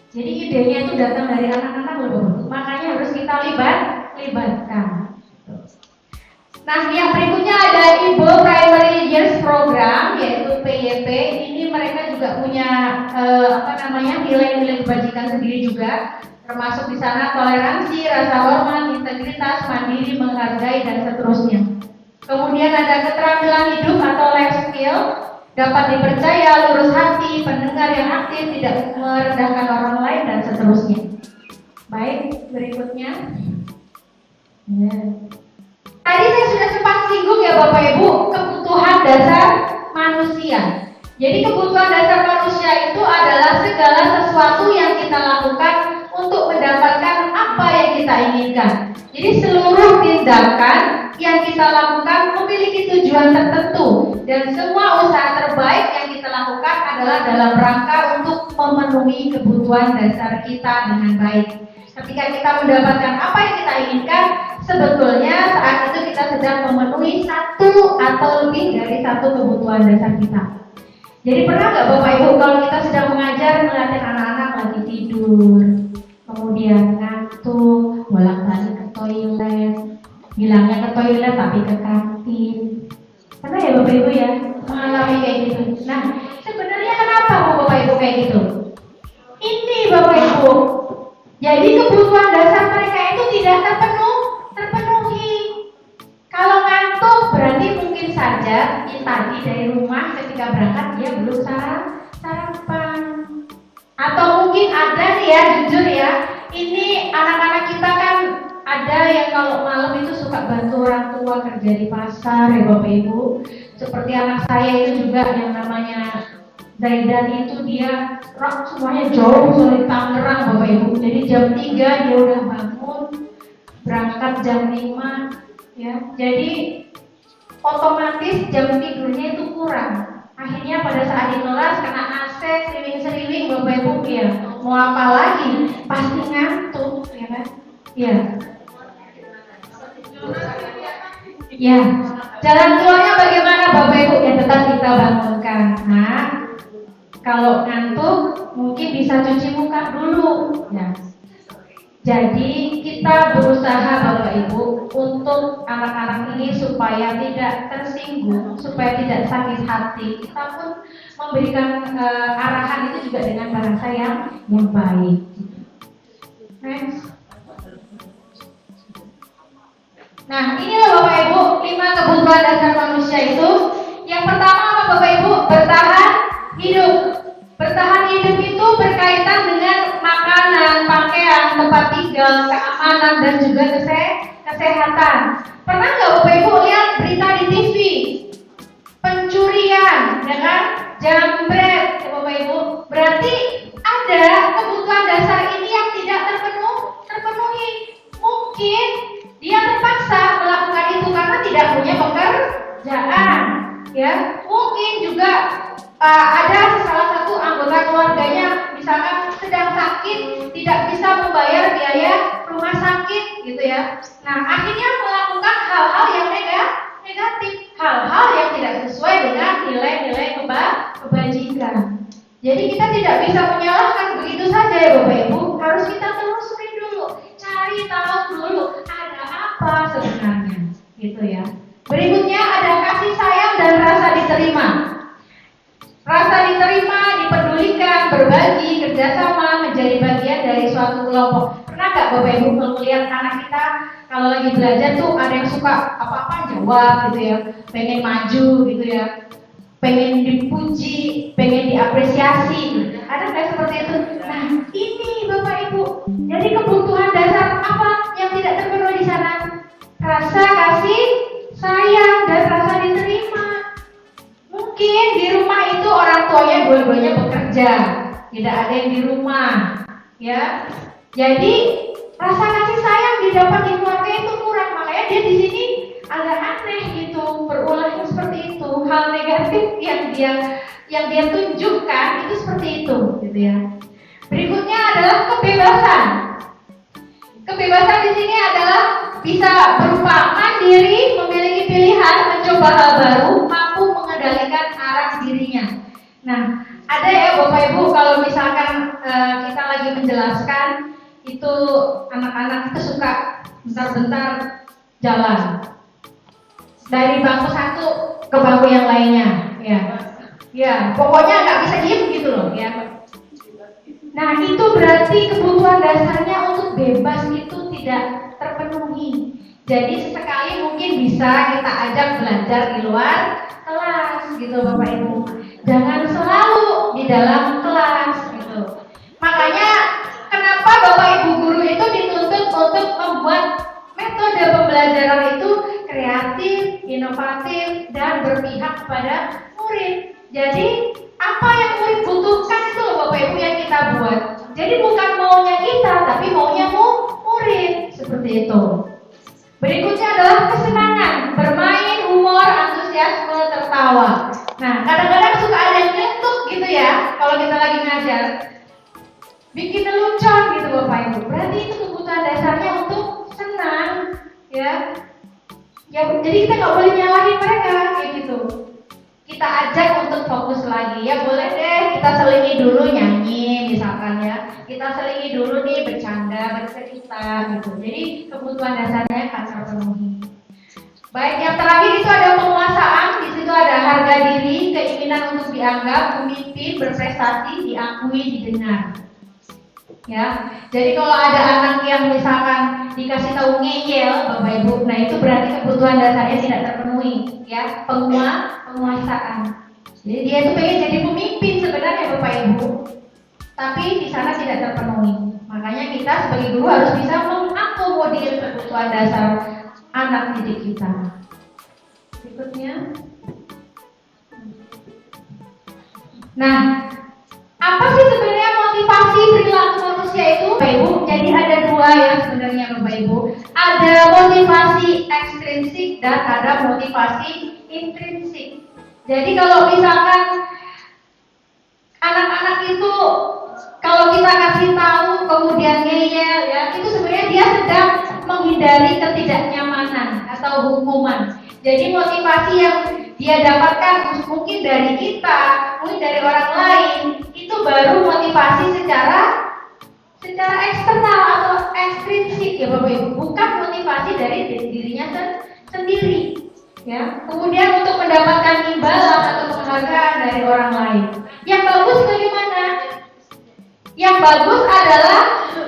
Jadi idenya itu datang dari anak-anak loh, makanya harus kita libatkan. Nah, yang berikutnya ada Ibu Primary Years Program, yaitu PYP. Ini mereka juga punya nilai-nilai kebajikan sendiri juga, termasuk di sana toleransi, rasa hormat, integritas, mandiri, menghargai, dan seterusnya. Kemudian ada keterampilan hidup atau life skill, dapat dipercaya, lurus hati, pendengar yang aktif, tidak merendahkan orang lain, dan seterusnya. Baik, berikutnya. Ya. Tadi saya sudah sempat singgung ya Bapak Ibu, kebutuhan dasar manusia. Jadi kebutuhan dasar manusia itu adalah segala sesuatu yang kita lakukan untuk mendapatkan apa yang kita inginkan. Jadi seluruh tindakan yang kita lakukan memiliki tujuan tertentu, dan semua usaha terbaik yang kita lakukan adalah dalam rangka untuk memenuhi kebutuhan dasar kita dengan baik. Ketika kita mendapatkan apa yang kita inginkan, sebetulnya saat itu kita sedang memenuhi satu atau lebih dari satu kebutuhan dasar kita. Jadi pernah nggak Bapak Ibu kalau kita sedang mengajar ngeliatin anak-anak lagi tidur, kemudian ngantuk, bolak-balik ke toilet, bilangnya ke toilet tapi ke kantin. Pernah ya Bapak Ibu ya mengalami kayak gitu? Nah, sebenarnya kenapa Bapak Ibu kayak gitu? Ini Bapak Ibu, jadi kebutuhan dasar mereka itu tidak terpenuhi. Kalau ngantuk berarti mungkin saja tadi dari rumah ketika berangkat dia belum sarapan. Atau mungkin ada nih ya, jujur ya, ini anak-anak kita kan ada yang kalau malam itu suka bantu orang tua kerja di pasar ya Bapak Ibu. Seperti anak saya itu juga yang namanya Zaidan, itu dia semuanya jauh dari Tangerang Bapak Ibu. Jadi jam 3 dia udah bangun, berangkat berangkat jam 5 ya. Jadi otomatis jam tidurnya itu kurang. Akhirnya pada saat di kelas kena AC, sering-sering Bapak Ibu ya. Mau apa lagi? Pasti ngantuk ya kan? Ya. Ya, jalan keluarnya bagaimana Bapak Ibu? Ya tetap kita bangunkan. Nah, kalau ngantuk mungkin bisa cuci muka dulu ya. Jadi kita berusaha Bapak Ibu untuk anak-anak ini supaya tidak tersinggung, supaya tidak sakit hati. Kita pun memberikan arahan itu juga dengan bahasa yang baik. Next. Nah, inilah Bapak Ibu 5 kebutuhan dasar manusia itu. Yang pertama apa Bapak Ibu? Bertahan hidup. Bertahan hidup itu berkaitan dengan makanan, pakaian, tempat tinggal, keamanan dan juga kesehatan. Pernah nggak Bapak Ibu lihat berita di TV? Pencurian, ya kan? Jambret, ya Bapak Ibu. Berarti ada kebutuhan dasar ini yang tidak terpenuhi. Mungkin dia terpaksa melakukan itu karena tidak punya pekerjaan, ya. Mungkin juga ada salah satu anggota keluarganya misalkan sedang sakit, tidak bisa membayar biaya rumah sakit gitu ya. Nah, akhirnya melakukan hal-hal yang negatif, hal-hal yang tidak sesuai dengan nilai-nilai kebajikan. Jadi kita tidak bisa menyalahkan begitu saja ya Bapak Ibu, harus kita telusuri dulu, cari tahu dulu ada apa sebenarnya gitu ya. Berikutnya ada kasih sayang dan rasa diterima. Rasa diterima, dipedulikan, berbagi, kerjasama, menjadi bagian dari suatu kelompok. Pernah gak Bapak Ibu melihat anak kita kalau lagi belajar tuh ada yang suka apa-apa jawab gitu ya, pengen maju gitu ya, pengen dipuji, pengen diapresiasi. Ada nggak seperti itu? Nah, ini Bapak Ibu. Jadi kebutuhan dasar apa yang tidak terpenuhi di sana? Rasa kasih sayang dan rasa diterima. Mungkin di rumah itu orang tuanya dua-duanya bekerja, tidak ada yang di rumah, ya. Jadi rasa kasih sayang didapat di keluarga itu kurang, makanya dia di sini agak aneh gitu, berulang seperti itu. Hal negatif yang dia tunjukkan itu seperti itu, gitu ya. Berikutnya adalah kebebasan. Kebebasan di sini adalah bisa berupa mandiri, memiliki pilihan, mencoba hal baru, mampu mengendalikan arah dirinya. Nah, ada ya Bapak Ibu kalau misalkan kita lagi menjelaskan itu anak-anak itu suka bentar-bentar jalan dari bangku satu ke bangku yang lainnya, ya, pokoknya nggak bisa diem gitu loh, ya. Nah, itu berarti kebutuhan dasarnya untuk bebas itu tidak terpenuhi. Jadi sesekali mungkin bisa kita ajak belajar di luar kelas gitu Bapak Ibu. Jangan selalu di dalam kelas gitu. Makanya kenapa Bapak Ibu guru itu dituntut untuk membuat metode pembelajaran itu kreatif, inovatif, dan berpihak kepada murid. Jadi apa yang murid butuhkan itu loh Bapak Ibu yang kita buat. Jadi bukan maunya kita, tapi maunya murid. Seperti itu. Berikutnya adalah kesenangan, bermain, humor, antusiasme, tertawa. Nah, kadang-kadang suka ada yang nyetuk gitu ya, kalau kita lagi ngajar. Bikin lelucon gitu Bapak Ibu. Berarti itu kebutuhan dasarnya untuk senang, ya. Ya, jadi kita nggak boleh nyalahin mereka kayak gitu. Kita ajak untuk fokus lagi, ya boleh deh kita selingi dulu nyanyi misalkan ya, kita selingi dulu nih bercanda, bercerita gitu. Jadi kebutuhan dasarnya akan terpenuhi. Baik, yang terakhir itu ada penguasaan. Di situ ada harga diri, keinginan untuk dianggap, memimpin, berprestasi, diakui, didengar. Ya, jadi kalau ada anak yang misalkan dikasih tahu ngeyel Bapak Ibu, nah itu berarti kebutuhan dasarnya tidak terpenuhi, ya, penguasaan. Jadi dia itu pengen jadi pemimpin sebenarnya Bapak Ibu, tapi di sana tidak terpenuhi. Makanya kita sebagai guru harus bisa mengakomodir kebutuhan dasar anak didik kita. Berikutnya. Nah, apa sih sebenarnya motivasi perilaku manusia itu? Bapak Ibu, jadi ada dua ya sebenarnya Bapak Ibu. Ada motivasi ekstrinsik dan ada motivasi intrinsik. Jadi kalau misalkan anak-anak itu kalau kita kasih tahu kemudian ngeyel ya, itu sebenarnya dia sedang menghindari ketidaknyamanan atau hukuman. Jadi motivasi yang dia dapatkan mungkin dari kita, mungkin dari orang lain, itu baru motivasi secara eksternal atau ekstrinsik ya Bapak Ibu, bukan motivasi dari dirinya sendiri. Ya, kemudian untuk mendapatkan imbalan atau penghargaan dari orang lain. Yang bagus bagaimana? Yang bagus adalah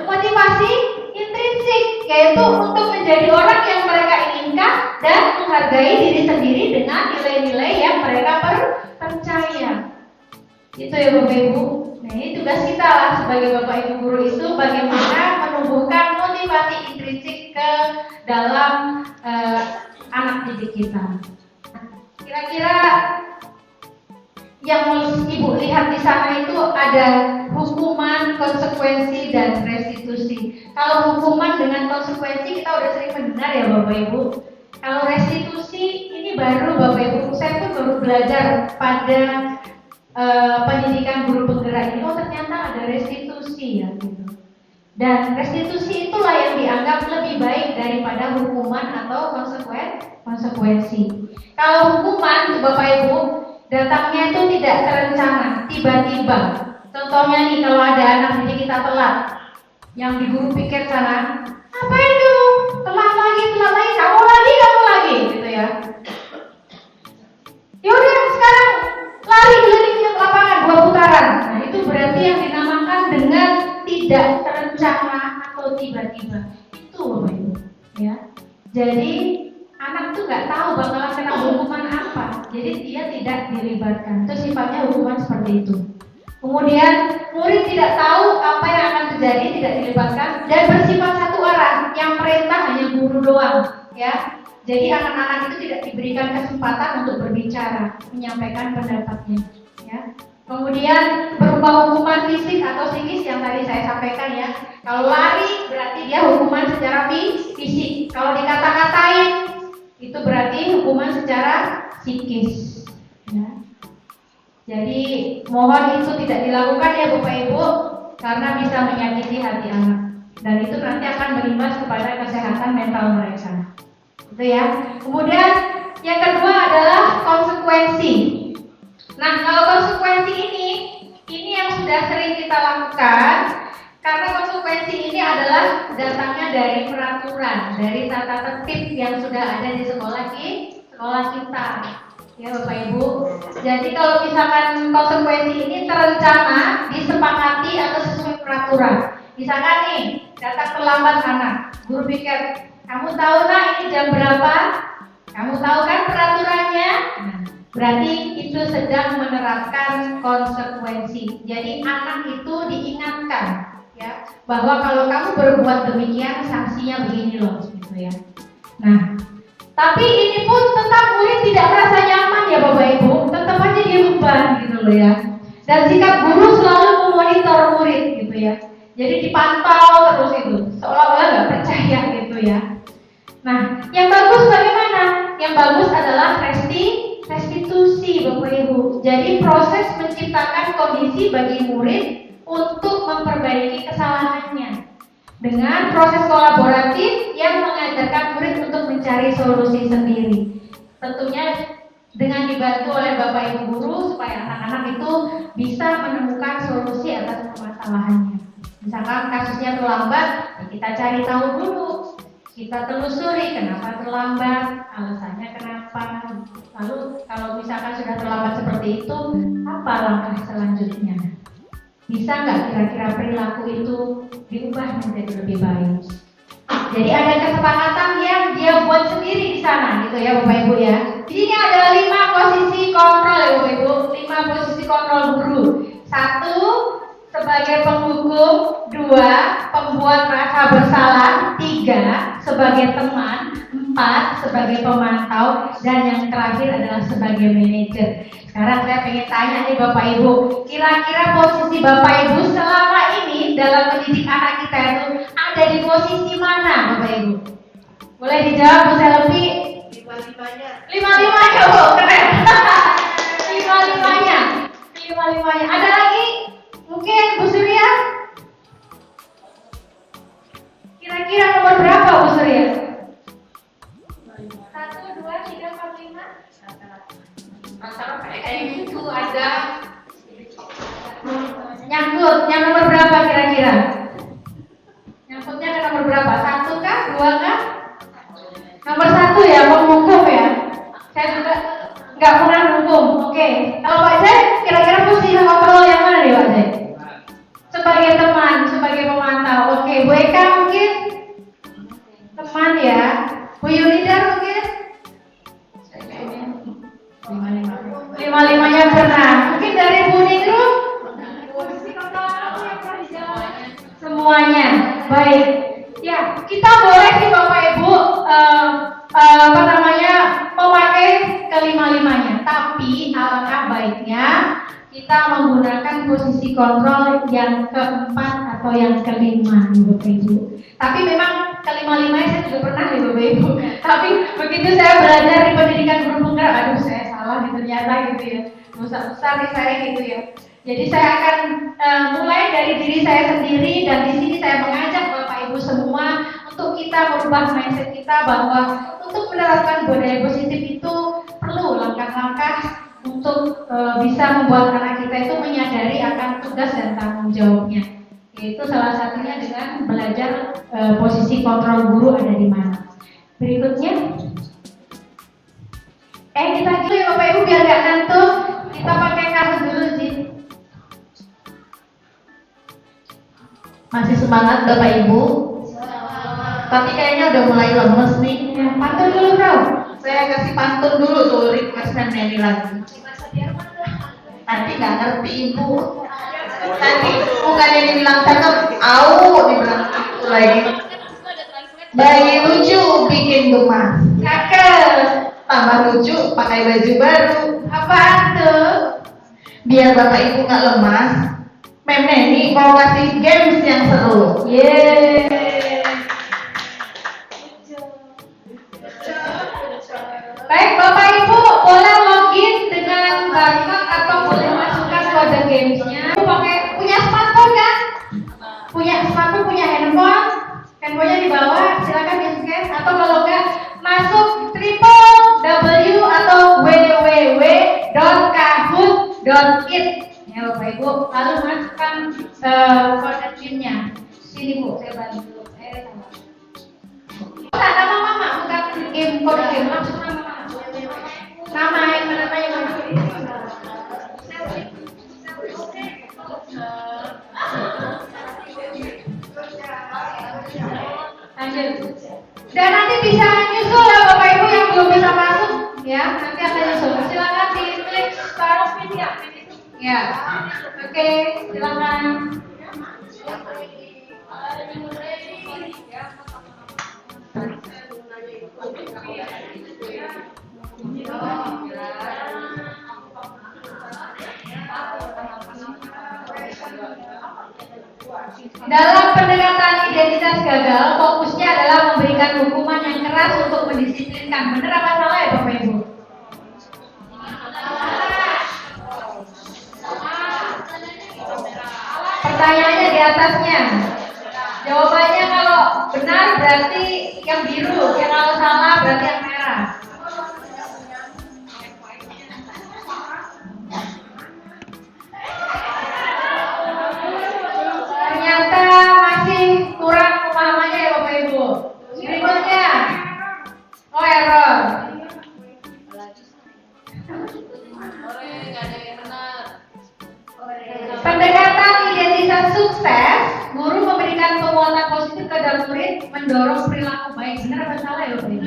motivasi intrinsik, yaitu untuk menjadi orang yang mereka inginkan dan menghargai diri sendiri dengan nilai-nilai yang mereka percaya. Itu ya Bapak Ibu. Nah, ini tugas kita lah sebagai Bapak Ibu guru itu bagaimana menumbuhkan motivasi intrinsik ke dalam anak didik kita. Kira-kira yang Ibu lihat di sana itu ada hukuman, konsekuensi, dan restitusi. Kalau hukuman dengan konsekuensi kita udah sering mendengar ya Bapak Ibu. Kalau restitusi ini baru Bapak Ibu, saya pun baru belajar pada pendidikan guru penggerak ini. Oh ternyata ada restitusi ya gitu. Dan restitusi itulah yang dianggap lebih baik daripada hukuman atau konsekuensi. Kalau hukuman Bapak Ibu datangnya itu tidak terencana, tiba-tiba. Contohnya nih kalau ada anak didik kita telat, yang di guru pikir sana, apa itu? Telat lagi, kamu lagi, gitu ya. Yaudah sekarang lari keliling lapangan 2 putaran. Nah itu berarti yang dinamakan dengan tidak terencana atau tiba-tiba. Itu Bapak Ibu, ya. Jadi anak tuh nggak tahu bakalan kena hukuman apa, jadi dia tidak dilibatkan. Itu sifatnya hukuman seperti itu. Kemudian murid tidak tahu apa yang akan terjadi, tidak dilibatkan dan bersifat satu arah, yang perintah hanya guru doang, ya. Jadi anak-anak itu tidak diberikan kesempatan untuk berbicara, menyampaikan pendapatnya, ya. Kemudian berupa hukuman fisik atau psikis yang tadi saya sampaikan ya. Kalau lari berarti dia hukuman secara fisik. Kalau dikata-katain itu berarti hukuman secara psikis. Ya. Jadi mohon itu tidak dilakukan ya Bapak Ibu, karena bisa menyakiti hati anak. Dan itu nanti akan berimbas kepada kesehatan mental mereka. Itu ya. Kemudian yang kedua adalah konsekuensi. Nah kalau konsekuensi ini yang sudah sering kita lakukan. Karena konsekuensi ini adalah datangnya dari peraturan, dari tata tertib yang sudah ada di sekolah kita, ya Bapak Ibu. Jadi kalau misalkan konsekuensi ini terencana, disepakati atau sesuai peraturan. Misalkan nih, datang terlambat anak, guru pikir, kamu tahu nak ini jam berapa? Kamu tahu kan peraturannya? Nah, berarti itu sedang menerapkan konsekuensi. Jadi anak itu diingatkan. Ya, bahwa kalau kamu berbuat demikian sanksinya begini loh, gitu ya. Nah, tapi ini pun tetap murid tidak merasa nyaman ya Bapak Ibu, tetap aja dia beban gitu loh ya. Dan sikap guru selalu memonitor murid gitu ya. Jadi dipantau terus itu, seolah-olah nggak percaya gitu ya. Nah, yang bagus bagaimana? Yang bagus adalah restitusi Bapak Ibu. Jadi proses menciptakan kondisi bagi murid untuk memperbaiki kesalahannya dengan proses kolaboratif yang mengajarkan murid untuk mencari solusi sendiri. Tentunya dengan dibantu oleh Bapak Ibu guru supaya anak-anak itu bisa menemukan solusi atas permasalahannya. Misalkan kasusnya terlambat, ya kita cari tahu dulu, kita telusuri kenapa terlambat, alasannya kenapa. Lalu kalau misalkan sudah terlambat seperti itu, apa langkah selanjutnya? Bisa nggak kira-kira perilaku itu diubah menjadi lebih baik? Jadi ada kesepakatan yang dia buat sendiri di sana, gitu ya Bapak Ibu ya. Di sini ada 5 posisi kontrol ya Bapak Ibu, 5 posisi kontrol guru. 1 sebagai penghukum, 2 pembuat merasa bersalah, 3 sebagai teman, 4 sebagai pemantau, dan yang terakhir adalah sebagai manajer. Sekarang saya pengen tanya nih Bapak Ibu, kira-kira posisi Bapak Ibu selama ini dalam mendidik anak kita itu ada di posisi mana Bapak Ibu? Boleh dijawab Bu Selvi? Lima-limanya Bu, keren. Lima-limanya. Ada lagi? Mungkin Bu Surya? Kira-kira nomor berapa Bu Surya? 1, 2, 3, 4, 5. Antara kayak gitu ada nyangkut. Yang nomor berapa kira-kira? Nyangkutnya ke nomor berapa? 1 kah? 2 kah? Nomor 1 ya, mau menghukum ya. Saya juga nggak pernah menghukum. Oke. Kalau Pak Zai, kira-kira posisi kontrol yang mana nih Pak Zai? Sebagai teman, sebagai pemantau. Oke, Bu Eka mungkin teman ya. Bu Yunida mungkin? Lima-limanya pernah. Mungkin dari Bu Ningrum? Semuanya. Baik. Ya, kita boleh sih Bapak Ibu memakai kelima-limanya. Tapi alangkah baiknya kita menggunakan posisi kontrol yang keempat atau yang kelima, Bapak Ibu. Tapi memang kelima-limanya saya juga pernah ya Bapak Ibu. Tapi begitu saya belajar di pendidikan guru penggerak, aduh saya salah nih ternyata gitu ya. Besar nih saya gitu ya. Jadi saya akan mulai dari diri saya sendiri, dan di sini saya mengajak Bapak Ibu semua untuk kita merubah mindset kita bahwa untuk menerapkan budaya positif itu perlu langkah-langkah untuk bisa membuat anak kita itu menyadari akan tugas dan tanggung jawabnya. Yaitu salah satunya dengan belajar posisi kontrol guru ada di mana. Berikutnya, kita dulu ya Bapak Ibu biar gak ngantuk. Kita pakai kartu dulu sih. Masih semangat Bapak Ibu? Tapi kayaknya udah mulai lemes nih. Ya, pantun dulu Bro. Saya kasih pantun dulu tuh, requestnya Neni lagi. Nanti nggak ngerti Ibu. Nanti bukannya dibilang cakep, dibilang itu lagi. Bayi lucu bikin gemas. Cakep. Tambah lucu pakai baju baru. Apaan tuh? Biar Bapak Ibu nggak lemas, Mem Neni mau kasih games yang seru. Yeay. Baik Bapak Ibu, boleh login dengan barcode atau boleh masukkan kode gamesnya. Punya smartphone kan? Punya smartphone, punya handphone. Handphonenya di bawah, silakan di-scan. Atau kalau enggak, masuk www atau www.kahoot.it. Ya Bapak Ibu, lalu masukkan kode PIN-nya. Sini Bu, saya bantu. Nama mama, bukan game kode game, langsung nama mama. Nama yang mana yang mana? Lanjut. Dan nanti bisa menyusul ya Bapak Ibu yang belum bisa masuk, ya nanti akan nyusul. Silakan diklik start video. Ya, oke, silakan. Dalam pendekatan identitas gagal, fokusnya adalah memberikan hukuman yang keras untuk mendisiplinkan. Benar apa salah ya Bapak Ibu? Pertanyaannya di atasnya. Jawabannya kalau benar berarti yang biru, kalau salah berarti yang merah. Ternyata masih kurang pemahamannya ya Bapak Ibu. Berikutnya, error. Pendekatan identitas sukses, guru memberikan penguatan positif kepada murid, mendorong perilaku baik. Benar apa salah ya Bapak Ibu?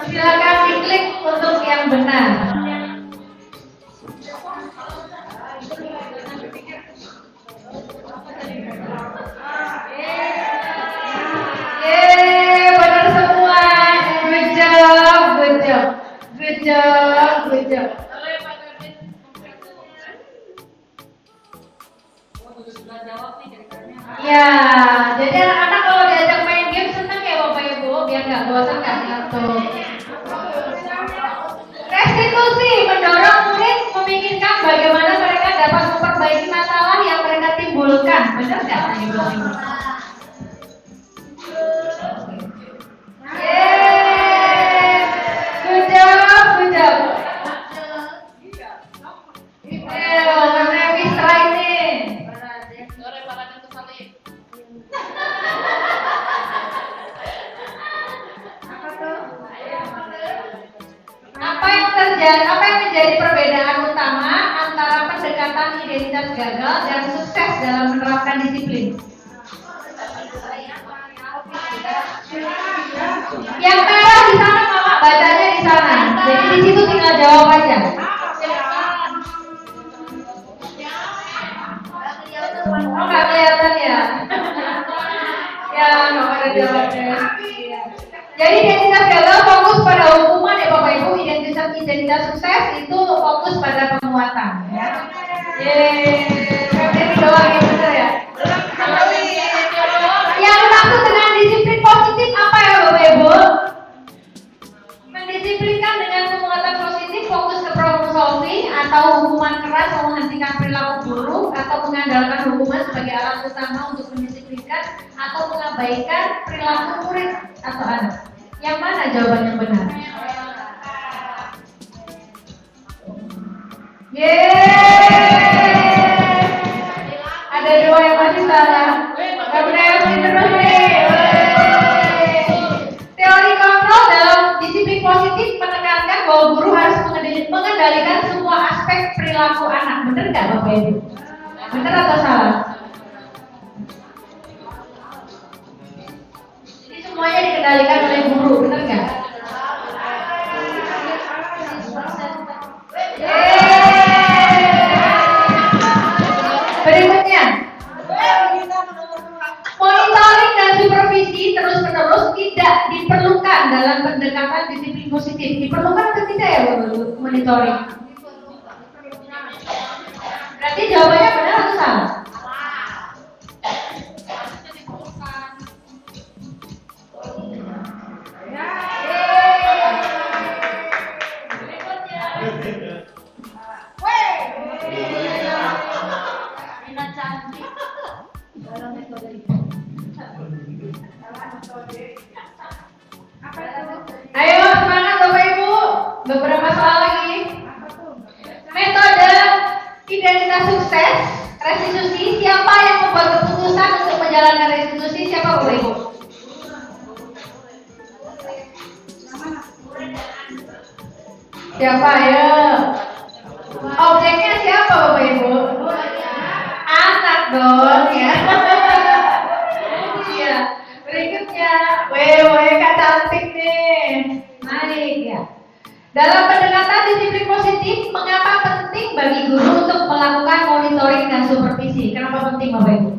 Silakan diklik untuk yang benar. Benar semua. Good job. Ya, jadi anak-anak kalau diajak main game seneng ya Bapak Ibu, biar nggak bosan nggak ngantuk. Restitusi mendorong murid memikirkan bagaimana mereka dapat memperbaiki masalah yang mereka timbulkan, benar nggak tadi Bapak Ibu? Yeay, good job, good job. Karena Wistra ini. Apa yang menjadi perbedaan utama antara pendekatan identitas gagal dan sukses dalam menerapkan disiplin? Yang merah di sana Mama bacanya di sana. Jadi di situ tinggal jawab aja. Oh nggak kelihatan ya? Ya nggak ada jawabnya. Jadi identitas gagal fokus pada hukuman ya Bapak Ibu, identitas sukses itu fokus pada penguatan ya. Ini doang yang benar ya. Yang dimaksud dengan disiplin positif apa ya Bapak Ibu? Mendisiplinkan dengan penguatan positif fokus ke problem solving atau hukuman keras menghentikan perilaku buruk atau mengandalkan hukuman sebagai alat utama untuk mendisiplinkan atau mengabaikan perilaku murid atau anak. Yang mana jawaban yang benar? Yeay! Ada dua yang masih salah. Gak benar terus nih. Teori kontrol dalam disiplin positif menekankan bahwa guru harus mengendalikan semua aspek perilaku anak. Benar nggak Bapak Ibu? Benar atau salah? Jadi semuanya dikendalikan oleh guru, benar nggak? Berikutnya, monitoring dan supervisi terus-menerus tidak diperlukan dalam pendekatan disiplin positif. Diperlukan atau tidak ya Bu, monitoring? Berarti jawabannya benar atau salah? Ayo semangat Bapak Ibu, beberapa soal lagi. Metode identitas sukses, restitusi, siapa yang membuat keputusan untuk menjalankan restitusi? Siapa Bapak Ibu? Siapa ya? Objeknya siapa Bapak Ibu? Anak dong ya. Iya. Berikutnya, Kak cantik nih. Naik ya. Dalam pendekatan disiplin positif, mengapa penting bagi guru untuk melakukan monitoring dan supervisi? Kenapa penting Bapak Ibu?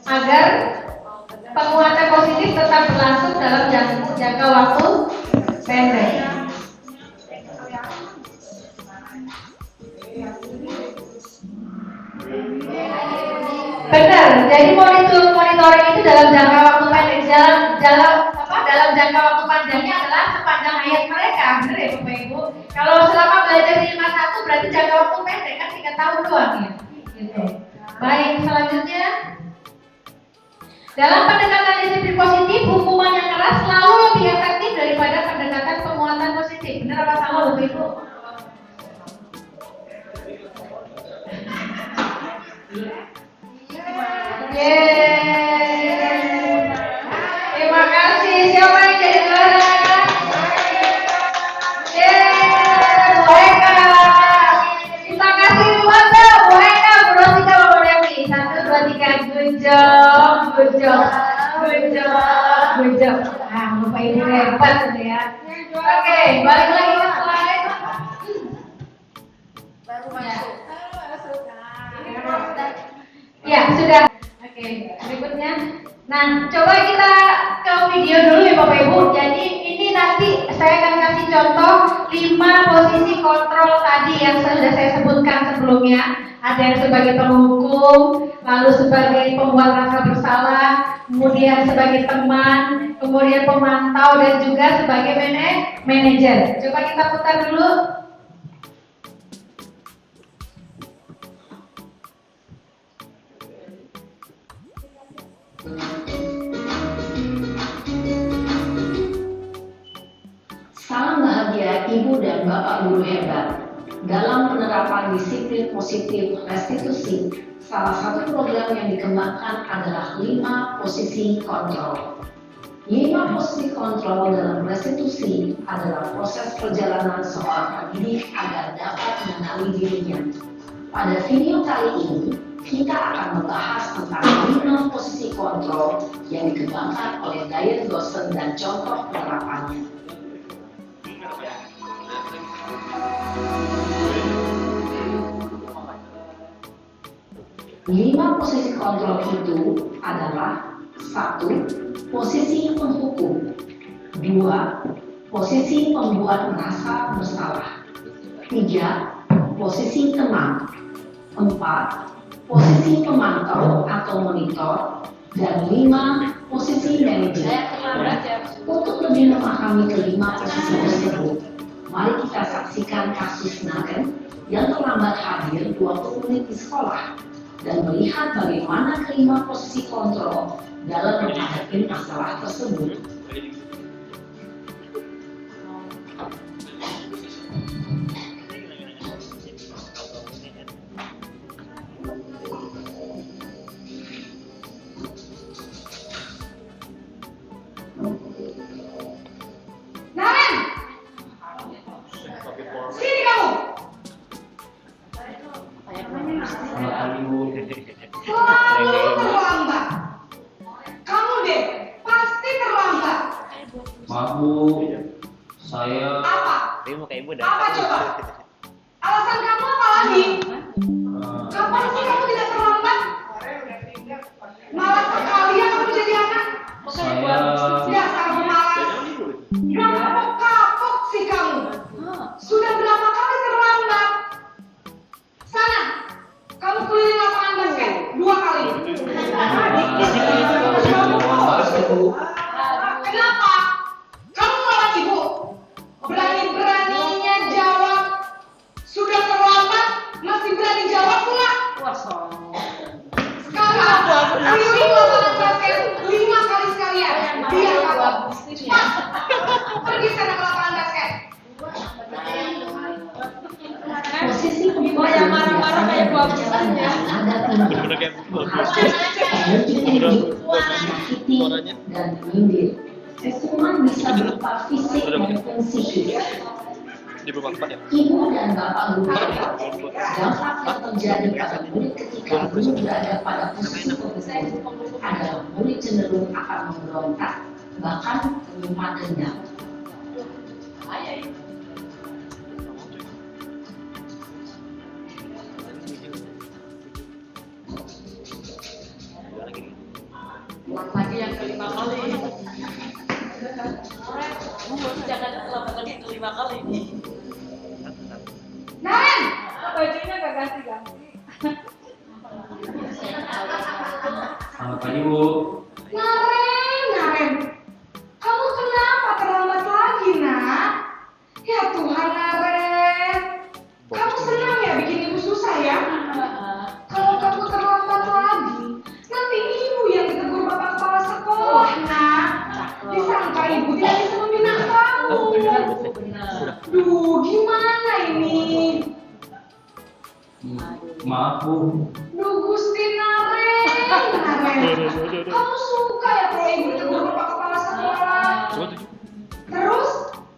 Agar penguatan positif tetap berlangsung dalam jangka waktu pendek. Benar. Jadi monitoring itu dalam jangka waktu pendek. Dalam jangka waktu panjangnya adalah sepanjang hayat mereka. Benar ya Bapak Ibu? Kalau selama belajar di 51 berarti jangka waktu pendek kan 3 tahun doang ya. Gitu. Baik, selanjutnya. Dalam pendekatan disiplin positif, hukuman yang keras selalu lebih efektif daripada pendekatan penguatan positif. Benar apa salah Bapak Ibu? Yeay. Terima kasih. Siapa yang jadi juara? Yeay, Bu Eka. Kita kasih mata Bu Eka, Bu Rosita, Bu Dewi. 1, 2, 3. Good job, good job, good job, good job. Nah, Bapak Ibu hebat ya. Oke, balik lagi ke slide. Baru masuk. Ya, sudah. Oke, berikutnya. Nah, coba kita ke video dulu ya Bapak Ibu. Jadi ini nanti saya akan kasih contoh 5 posisi kontrol tadi yang sudah saya sebutkan sebelumnya. Ada yang sebagai penghukum, lalu sebagai pembuat rasa bersalah, kemudian sebagai teman, kemudian pemantau, dan juga sebagai manajer. Coba kita putar dulu. Salam bahagia Ibu dan Bapak Guru hebat. Dalam penerapan disiplin positif restitusi, salah satu program yang dikembangkan adalah 5 posisi kontrol. 5 posisi kontrol dalam restitusi adalah proses perjalanan seorang pendidik agar dapat mengenali dirinya. Pada video kali ini, kita akan membahas tentang 5 posisi kontrol yang dikembangkan oleh Diane Dawson dan contoh penerapannya. Lima posisi kontrol itu adalah 1. Posisi penghukum, 2. Posisi pembuat merasa bersalah, 3. Posisi teman, 4. Posisi pemantau atau monitor, dan 5. Posisi manajer. Untuk lebih memahami kelima posisi tersebut, mari kita saksikan kasus Naren yang terlambat hadir 20 menit di sekolah dan melihat bagaimana kelima posisi kontrol dalam menghadapi masalah tersebut. Naren! Sini kamu! Selalu terlambat. Kamu deh, pasti terlambat. Maaf Bu, saya Apa? Dia mau kayak ibu dah. Apa coba? Alasan kamu apa lagi? Kapan sih kamu tidak terlambat? Malah sekalian kamu jadi anak. saya Dasar pemalas. Gak kapok-kapok sih kamu. Sudah berapa kali terlambat? Sana, kamu keliling lapangan basket 2 kali. Kenapa? Kamu malah ibu. Berani-beraninya jawab. Sudah terlambat, masih berani jawab pula. Sekarang, keliling lapangan basket 5 kali sekalian. Biar kapok. Cepat. Pergi sana ke lapangan basket. Posisi pembuat yang marah-marah kayak bagus aja. Energi tinggi, menyakiti, dan menyindir. Hukuman bisa berupa fisik maupun psikis. Ibu dan Bapak Guru hebat, dampak yang terjadi pada murid ketika guru berada pada posisi penghukum adalah murid cenderung akan memberontak, bahkan menyimpan dendam. Ulang lagi yang kelima kali. Jangan terlambat lagi kelima kali ini. Naren! Bajunya gak ganti-ganti. selamat pagi Bu. Naren, kamu kenapa terlambat lagi, nak? Ya Tuhan, Naren. Kamu senang ya bikin ibu susah ya? Kalau kamu terlambat lagi, nanti ibu yang ditegur bapak kepala sekolah, nak. Disangka ibu tidak bisa membina kamu. Duh, gimana ini? Maaf Bu, Duh, Gusti Naren. Kamu suka ya kalau ibu ditegur bapak kepala sekolah? Terus,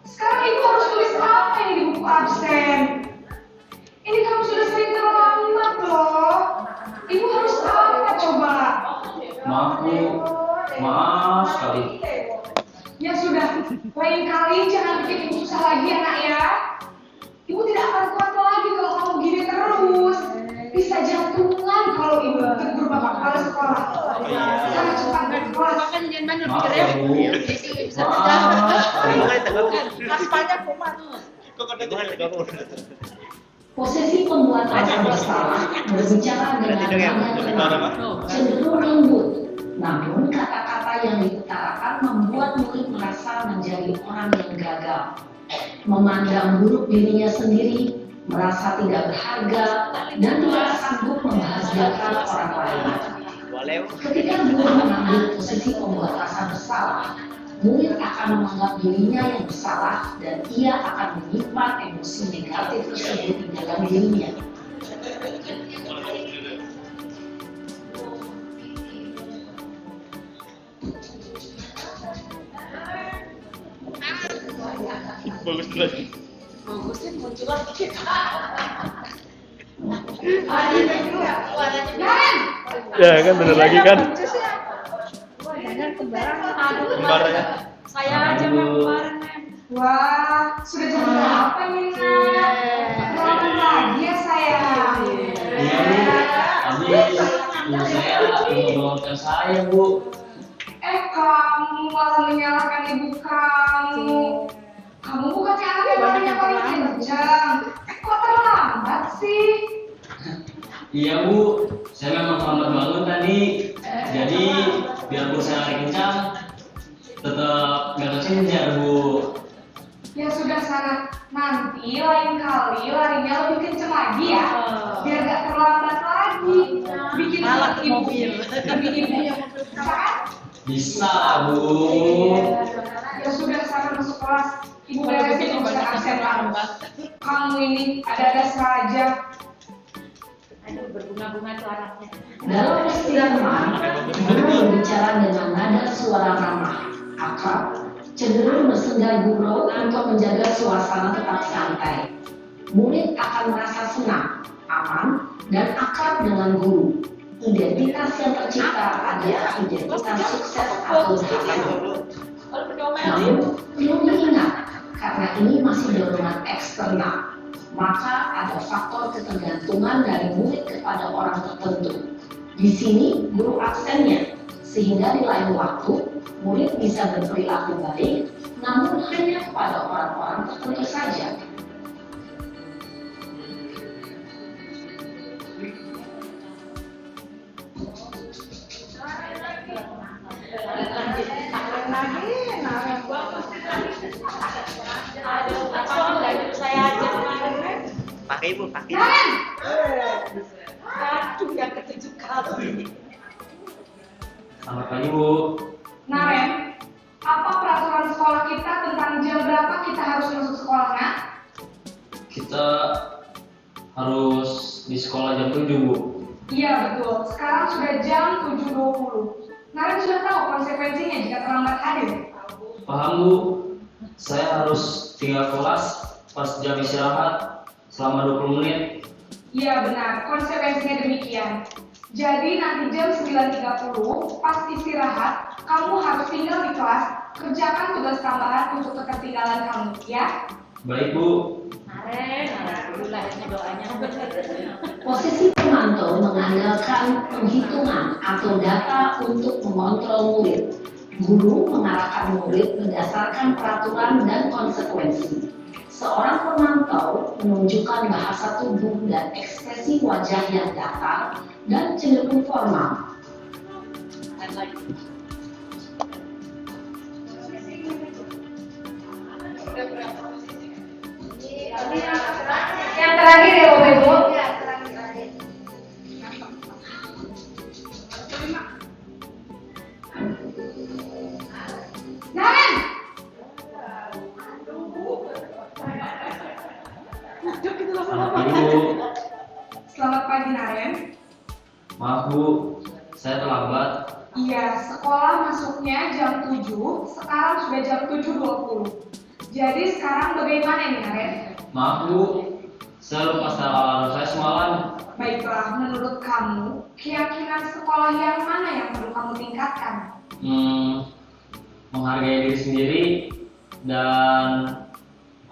sekarang ibu harus tulis apa ini di buku absen? Ini kamu sudah sering terlambat loh. Ibu harus apa coba? maaf Bu, maaf sekali. Ya sudah, lain kali jangan bikin ibu susah lagi ya nak ya. Ibu tidak akan kuat lagi kalau kamu gini terus. Bisa jantungan kalau kalau ibu tegur bapak kepala sekolah. Sangat cepat dari kelas. Makan jangan banyak Maaf pikir ya ya. Bu. Aspalnya kumat. Posisi pembuat rasa bersalah berbicara dengan nada tenang, cenderung lembut. Namun kata-kata yang diutarakan membuat murid merasa menjadi orang yang gagal, memandang buruk dirinya sendiri, merasa tidak berharga, dan tidak sanggup membahagiakan orang lain. Ketika guru mengambil posisi pembuat rasa bersalah, murid akan menganggap dirinya yang bersalah dan ia akan menyimpan emosi negatif tersebut di dalam dirinya. Bagusnya muncul lagi. Ya kan bener lagi kan. Kembarannya. Saya aja Mem, kemarin Mem. Wah, sudah jam berapa nih, Nak? Selamat pagi ya, sayang. Iya Bu. Tadi ibu saya mendoakan saya Bu. Kamu malah menyalahkan ibu kamu. Kamu bukannya anak yang paling kencang. Kok terlambat sih? Iya Bu, saya memang terlambat bangun tadi. Jadi biarpun saya lari kencang, tetap gak kesenjar Bu. Ya sudah sana, nanti lain kali larinya lebih kenceng lagi ya. Biar gak terlambat lagi. Bikin Malah ibu. mobil. Bikin ibu yang bisa kan? Bisa Bu. Ya sudah sana masuk kelas. Ibu beresin urusan absen kamu. Kamu ini ada-ada saja. Aduh, berbunga-bunga tuh anaknya. Dalam peristiwa guru berbicara dengan nada suara ramah, akrab, cenderung bersendal gurau untuk menjaga suasana tetap santai. Murid akan merasa senang, aman, dan akrab dengan guru. Identitas yang tercipta adalah identitas sukses atau berhasil. Kalau pedomelin. Namun, perlu diingat, karena ini masih dorongan eksternal, maka ada faktor ketergantungan dari murid kepada orang tertentu. Di sini, guru absennya, sehingga di lain waktu, murid bisa berperilaku baik, namun hanya kepada orang-orang tertentu saja. Aduh, apa lagi saya aja kemarin Mem. Pakai ibu, pakai. Aduh, yang ketujuh kali. Selamat pagi Bu. Naren, apa peraturan sekolah kita tentang jam berapa kita harus masuk sekolahnya? Kita harus di sekolah jam 7 Bu. Iya betul, sekarang sudah jam 7.20. Naren sudah tahu konsekuensinya jika terlambat hadir. Paham Bu. Saya harus tinggal kelas pas jam istirahat selama 20 menit. Iya benar, konsekuensinya demikian. Jadi nanti jam 9.30 pas istirahat, kamu harus tinggal di kelas, kerjakan tugas tambahan untuk ketertinggalan kamu, ya? Baik Bu. Naren, alhamdulillah ini doanya benar. Posisi pemantau mengandalkan penghitungan atau data untuk mengontrol murid. Guru mengarahkan murid berdasarkan peraturan dan konsekuensi. Seorang pemantau menunjukkan bahasa tubuh dan ekspresi wajah yang datar dan cenderung formal. Yang terakhir ya Bapak Ibu. Naren! Selamat pagi Bu. Selamat pagi Naren. Maaf Bu, saya terlambat. Iya, sekolah masuknya jam 7, sekarang sudah jam 7.20. Jadi sekarang bagaimana nih Naren? Maaf Bu, saya lupa setel alarm saya semalam. Baiklah, menurut kamu, keyakinan sekolah yang mana yang perlu kamu tingkatkan? Menghargai diri sendiri dan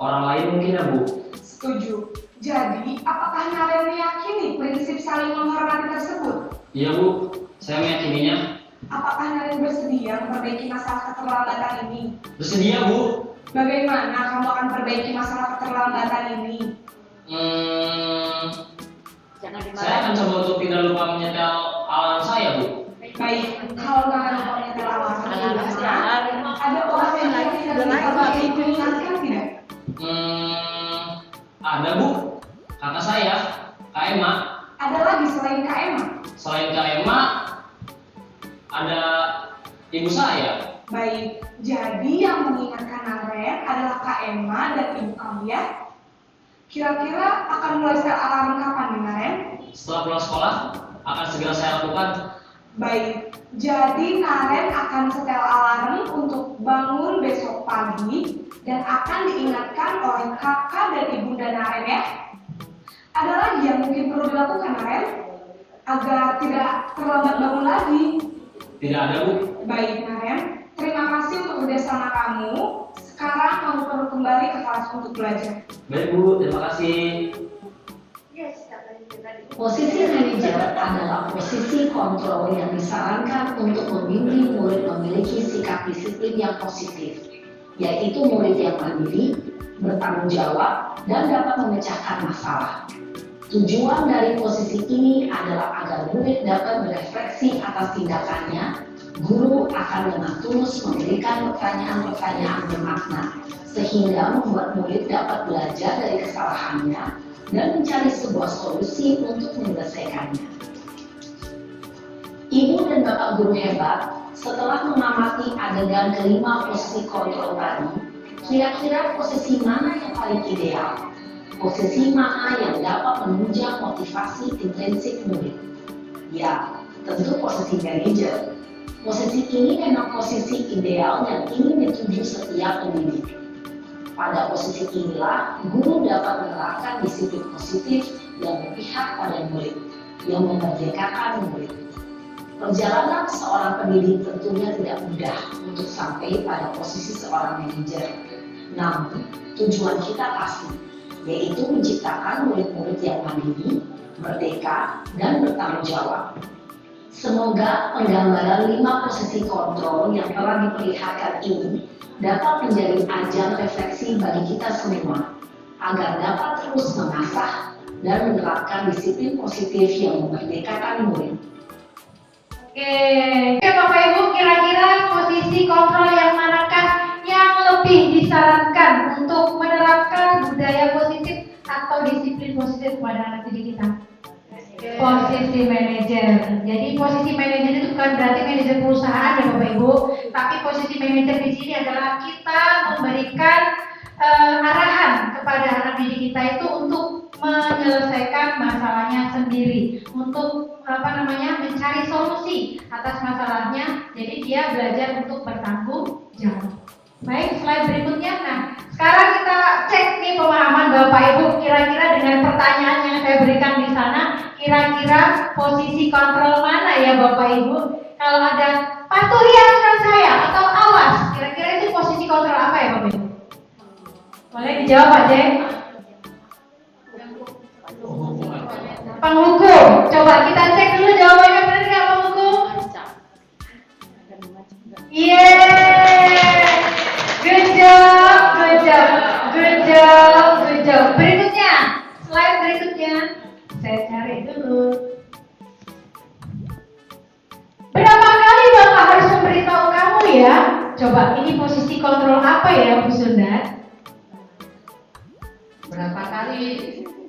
orang lain mungkin ya Bu. Setuju. Jadi, apakah Naren meyakini prinsip saling menghormati tersebut? Iya Bu, saya meyakininya. Apakah Naren bersedia memperbaiki masalah keterlambatan ini? Bersedia Bu. Bagaimana kamu akan perbaiki masalah keterlambatan ini? Jangan Saya akan coba untuk tidak lupa menyetel alarm saya Bu. Baik, kalau Naren lupa menyetel alarm, ada orang yang lain yang tidak diingatkan tidak? Ada Bu. Kakak saya, Kak Emma. Ada lagi selain Kak Emma? Selain Kak Emma, ada ibu saya. Baik, jadi yang mengingatkan Naren adalah Kak Emma dan ibu kamu ya? Kira-kira akan mulai setel alarm kapan nih Naren? Setelah pulang sekolah, akan segera saya lakukan. Baik, jadi Naren akan setel alarm untuk bangun besok pagi dan akan diingatkan oleh kakak dan ibunda Naren ya. Ada lagi yang mungkin perlu dilakukan Naren agar tidak terlambat bangun lagi. Tidak ada Bu. Baik Naren, terima kasih untuk kerjasama kamu. Sekarang kamu perlu kembali ke kelas untuk belajar. Baik Bu, terima kasih. Posisi manajer adalah posisi kontrol yang disarankan untuk membimbing murid memiliki sikap disiplin yang positif, yaitu murid yang mandiri, bertanggung jawab, dan dapat memecahkan masalah. Tujuan dari posisi ini adalah agar murid dapat berefleksi atas tindakannya. Guru akan dengan tulus memberikan pertanyaan-pertanyaan bermakna, sehingga membuat murid dapat belajar dari kesalahannya dan mencari sebuah solusi untuk menyelesaikannya. Ibu dan Bapak guru hebat, setelah mengamati adegan kelima posisi kontrol tadi, kira-kira posisi mana yang paling ideal? Posisi mana yang dapat menunjang motivasi intrinsik murid? Ya, tentu posisi manajer. Posisi ini memang posisi ideal yang ingin dituju setiap pendidik. Pada posisi inilah, guru dapat menerapkan disiplin positif yang berpihak pada murid, yang memerdekakan murid. Perjalanan seorang pendidik tentunya tidak mudah untuk sampai pada posisi seorang manajer. Namun, tujuan kita pasti, yaitu menciptakan murid-murid yang mandiri, merdeka, dan bertanggung jawab. Semoga penggambaran 5 posisi kontrol yang telah diperlihatkan ini dapat menjadi ajang refleksi bagi kita semua, agar dapat terus mengasah dan menerapkan disiplin positif yang memerdekakan murid. Oke, Bapak Ibu, kira-kira posisi kontrol yang manakah yang lebih disarankan untuk menerapkan budaya positif atau disiplin positif pada anak didik kita? Posisi manajer. Jadi posisi manajer itu bukan berarti manajer perusahaan ya Bapak Ibu, tapi posisi manajer di sini adalah kita memberikan arahan kepada anak didik kita itu untuk menyelesaikan masalahnya sendiri, untuk mencari solusi atas masalahnya. Jadi dia belajar untuk bertanggung jawab. Baik, slide berikutnya. Nah, sekarang kita cek nih pemahaman Bapak Ibu kira-kira dengan pertanyaan yang saya berikan di sana, kira-kira posisi kontrol mana ya Bapak Ibu? Kalau ada patuhi aturan saya atau awas, kira-kira itu posisi kontrol apa ya Bapak Ibu? Boleh dijawab Pak Jek? Penghukum. Coba kita cek dulu jawabannya benar nggak penghukum? Yeah, good job, good job, good job, good job. Berikutnya, slide berikutnya. Saya cari dulu. Berapa kali Bapak harus memberitahu kamu ya? Coba, ini posisi kontrol apa ya Bu Sunda? Berapa kali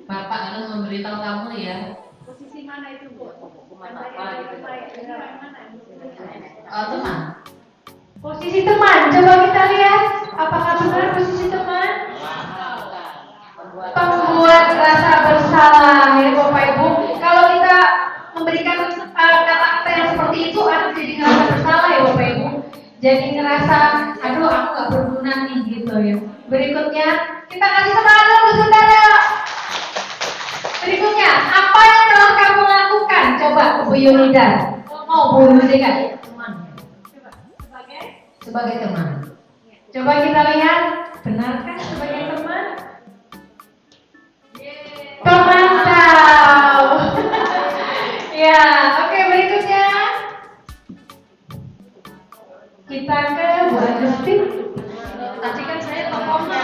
Bapak harus memberitahu kamu ya? Posisi mana itu Bu? Hukuman apa gitu? Oh, teman. Posisi teman, coba kita lihat apakah benar posisi teman? Pembuat rasa bersalah ya Bapak Ibu. Kalau kita memberikan kata-kata yang seperti itu, anak jadi ngerasa bersalah ya Bapak Ibu. Jadi ngerasa, aduh aku gak berguna nih gitu ya. Berikutnya, kita kasih semangat dulu saudara. Berikutnya, apa yang telah kamu lakukan? Coba Bu Yunida. Bu Yunida. Sebagai teman. Coba kita lihat, benarkah sebagai teman? Teman tahu. Ya, oke, berikutnya kita ke Bu Agustin. Tadi kan saya tokohnya.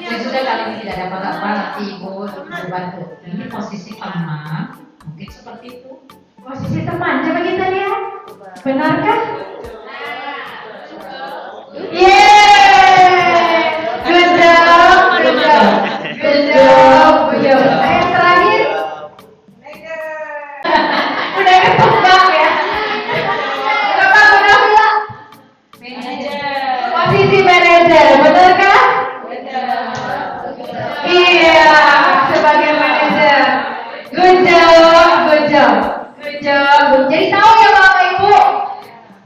Ya sudah, kalau tidak ada apa-apa nanti Ibu berbantu. Ini posisi teman, mungkin seperti itu. Posisi teman, coba kita lihat. Benarkah? Yeay! Good job, good job, good job, good job. Yang terakhir, udah ketebak ya. Coba udah bilang. Posisi manajer, benar kan? Iya, sebagai manajer. Good job, good job, good job. Jadi tahu ya Bapak Ibu,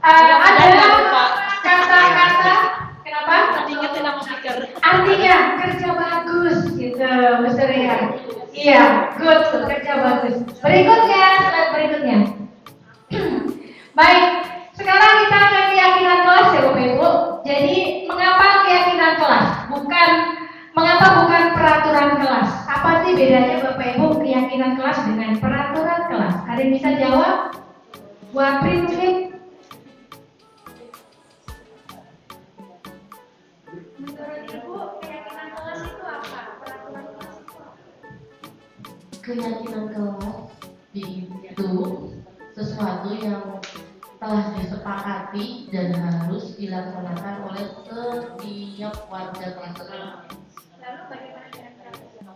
ada kata-kata, kenapa? Artinya kerja bagus gitu, Mr. Rian. Iya, good, kerja bagus. Berikutnya, slide berikutnya. Baik, sekarang kita ke keyakinan kelas ya Bapak Ibu. Jadi mengapa keyakinan kelas? Mengapa bukan peraturan kelas? Apa sih bedanya Bapak Ibu keyakinan kelas dengan peraturan kelas? Ada yang bisa jawab? Bu Apri mungkin? Menurut Ibu keyakinan kelas itu apa? Peraturan kelas itu apa? Keyakinan kelas itu sesuatu yang telah disepakati dan harus dilaksanakan oleh setiap warga kelas tersebut. Lalu bagaimana dengan peraturan?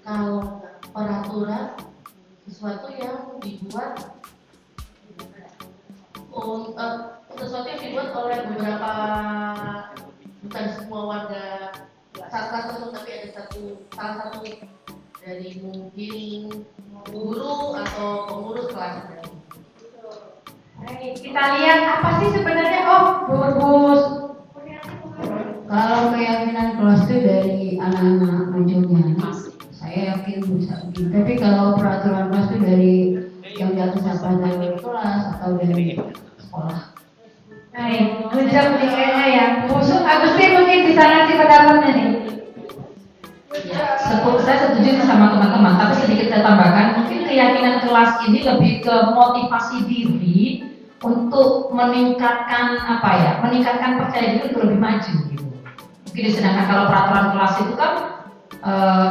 Kalau peraturan sesuatu yang dibuat sesuatu yang dibuat oleh beberapa, bukan semua warga kelas tersebut, tapi ada salah satu dari mungkin guru atau pengurus kelas. Baik, kita lihat apa sih sebenarnya Bus. Kalau keyakinan kelas itu dari anak-anak majunya, saya yakin bisa. Tapi kalau peraturan kelas itu dari yang di atas apa, dari kelas atau dari sekolah. Baik, ucap kayaknya ya. Busuk Agustin mungkin bisa ngasih pendapatnya nih. Ya, saya setuju sama teman-teman, tapi sedikit saya tambahkan, mungkin keyakinan kelas ini lebih ke motivasi diri untuk meningkatkan meningkatkan percaya diri untuk lebih maju gitu. Mungkin sedangkan kalau peraturan kelas itu kan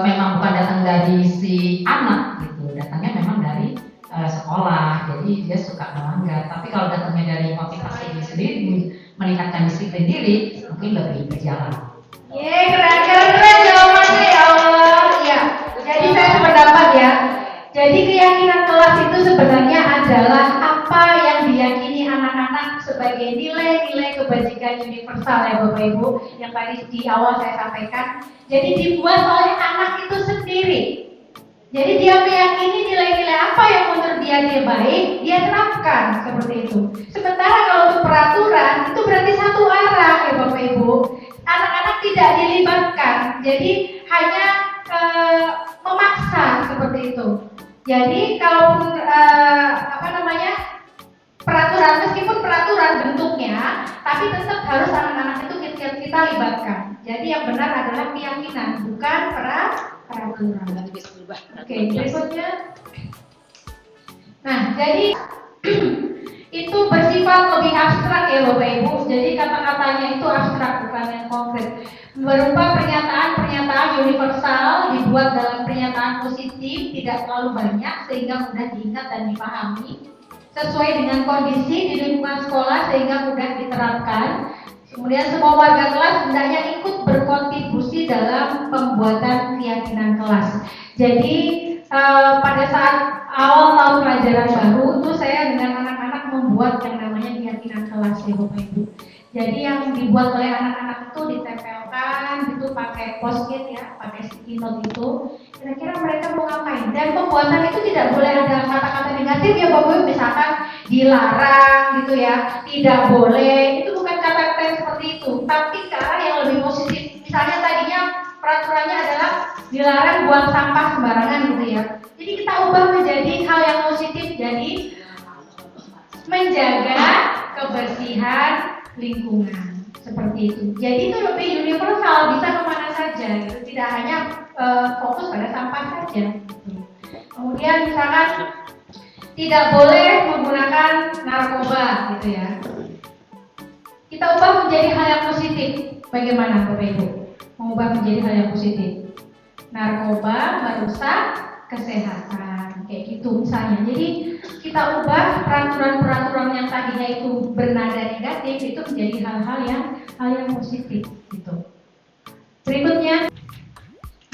memang bukan datang dari si anak gitu, datangnya memang dari sekolah, jadi dia suka melanggar. Tapi kalau datangnya dari motivasi diri sendiri, meningkatkan disiplin diri, mungkin lebih berjalan. Keren jawabannya ya Allah. Ya, jadi saya sependapat ya. Jadi keyakinan kelas itu sebenarnya adalah apa yang diyakini anak-anak sebagai nilai-nilai kebajikan universal ya Bapak Ibu, yang tadi di awal saya sampaikan. Jadi dibuat oleh anak itu sendiri. Jadi dia meyakini nilai-nilai apa yang menurut dia baik, dia terapkan seperti itu. Sementara kalau untuk peraturan itu berarti satu arah ya Bapak Ibu. Anak-anak tidak dilibatkan, jadi hanya memaksa seperti itu. Jadi kalaupun peraturan, meskipun peraturan bentuknya, tapi tetap harus anak-anak itu kita libatkan. Jadi yang benar adalah keyakinan, bukan peraturan. Oke, berikutnya. Nah, jadi itu bersifat lebih abstrak ya Bapak Ibu. Jadi kata-katanya itu abstrak, bukan yang konkret. Berupa pernyataan-pernyataan universal, dibuat dalam pernyataan positif, tidak terlalu banyak sehingga mudah diingat dan dipahami, sesuai dengan kondisi di lingkungan sekolah sehingga mudah diterapkan. Kemudian semua warga kelas hendaknya ikut berkontribusi dalam pembuatan keyakinan kelas. Jadi pada saat awal tahun pelajaran baru itu saya dengan anak-anak membuat yang namanya keyakinan kelas ya Bapak Ibu. Jadi yang dibuat oleh anak-anak itu ditempelkan, itu pakai post-it ya, pakai sticky note itu. Kira-kira mereka mau ngapain? Dan pembuatan itu tidak boleh ada kata-kata negatif ya Bapak Ibu, misalkan dilarang gitu ya, tidak boleh. Itu bukan kata-kata yang seperti itu, tapi ke arah yang lebih positif. Misalnya tadinya peraturannya adalah dilarang buang sampah sembarangan gitu ya. Jadi kita ubah menjadi hal yang positif, jadi menjaga kebersihan lingkungan seperti itu. Jadi itu lebih universal, bisa kemana saja gitu. Tidak hanya fokus pada sampah saja gitu. Kemudian misalkan tidak boleh menggunakan narkoba gitu ya. Kita ubah menjadi hal yang positif. Bagaimana Bapak Ibu? Mengubah menjadi hal yang positif. Narkoba merusak kesehatan, kayak gitu misalnya. Jadi kita ubah peraturan-peraturan yang tadinya itu bernada negatif itu menjadi hal yang positif gitu. Berikutnya,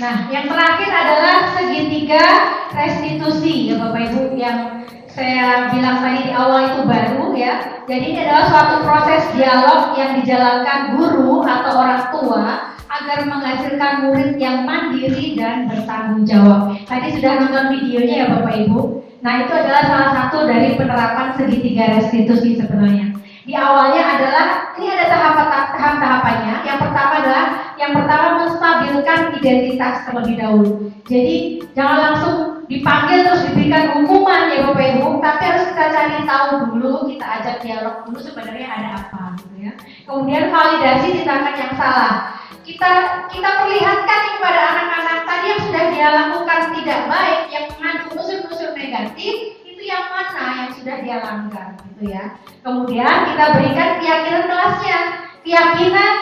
nah yang terakhir adalah segitiga restitusi ya Bapak Ibu, yang saya bilang tadi di awal itu baru ya. Jadi ini adalah suatu proses dialog yang dijalankan guru atau orang tua agar menghasilkan murid yang mandiri dan bertanggung jawab. Tadi sudah nonton videonya ya Bapak Ibu. Nah itu adalah salah satu dari penerapan segitiga restitusi sebenarnya. Di awalnya adalah, ini ada tahap-tahapannya. Yang pertama menstabilkan identitas terlebih dahulu. Jadi jangan langsung dipanggil terus diberikan hukuman ya Bapak Ibu, tapi harus kita cari tahu dulu, kita ajak dialog dulu sebenarnya ada apa gitu ya. Kemudian validasi tindakan yang salah. Kita perlihatkan kepada anak-anak tadi yang sudah dia lakukan tidak baik, yang mengandung unsur-unsur negatif, itu yang mana yang sudah dia langgar gitu ya. Kemudian kita berikan keyakinan kelasnya, keyakinan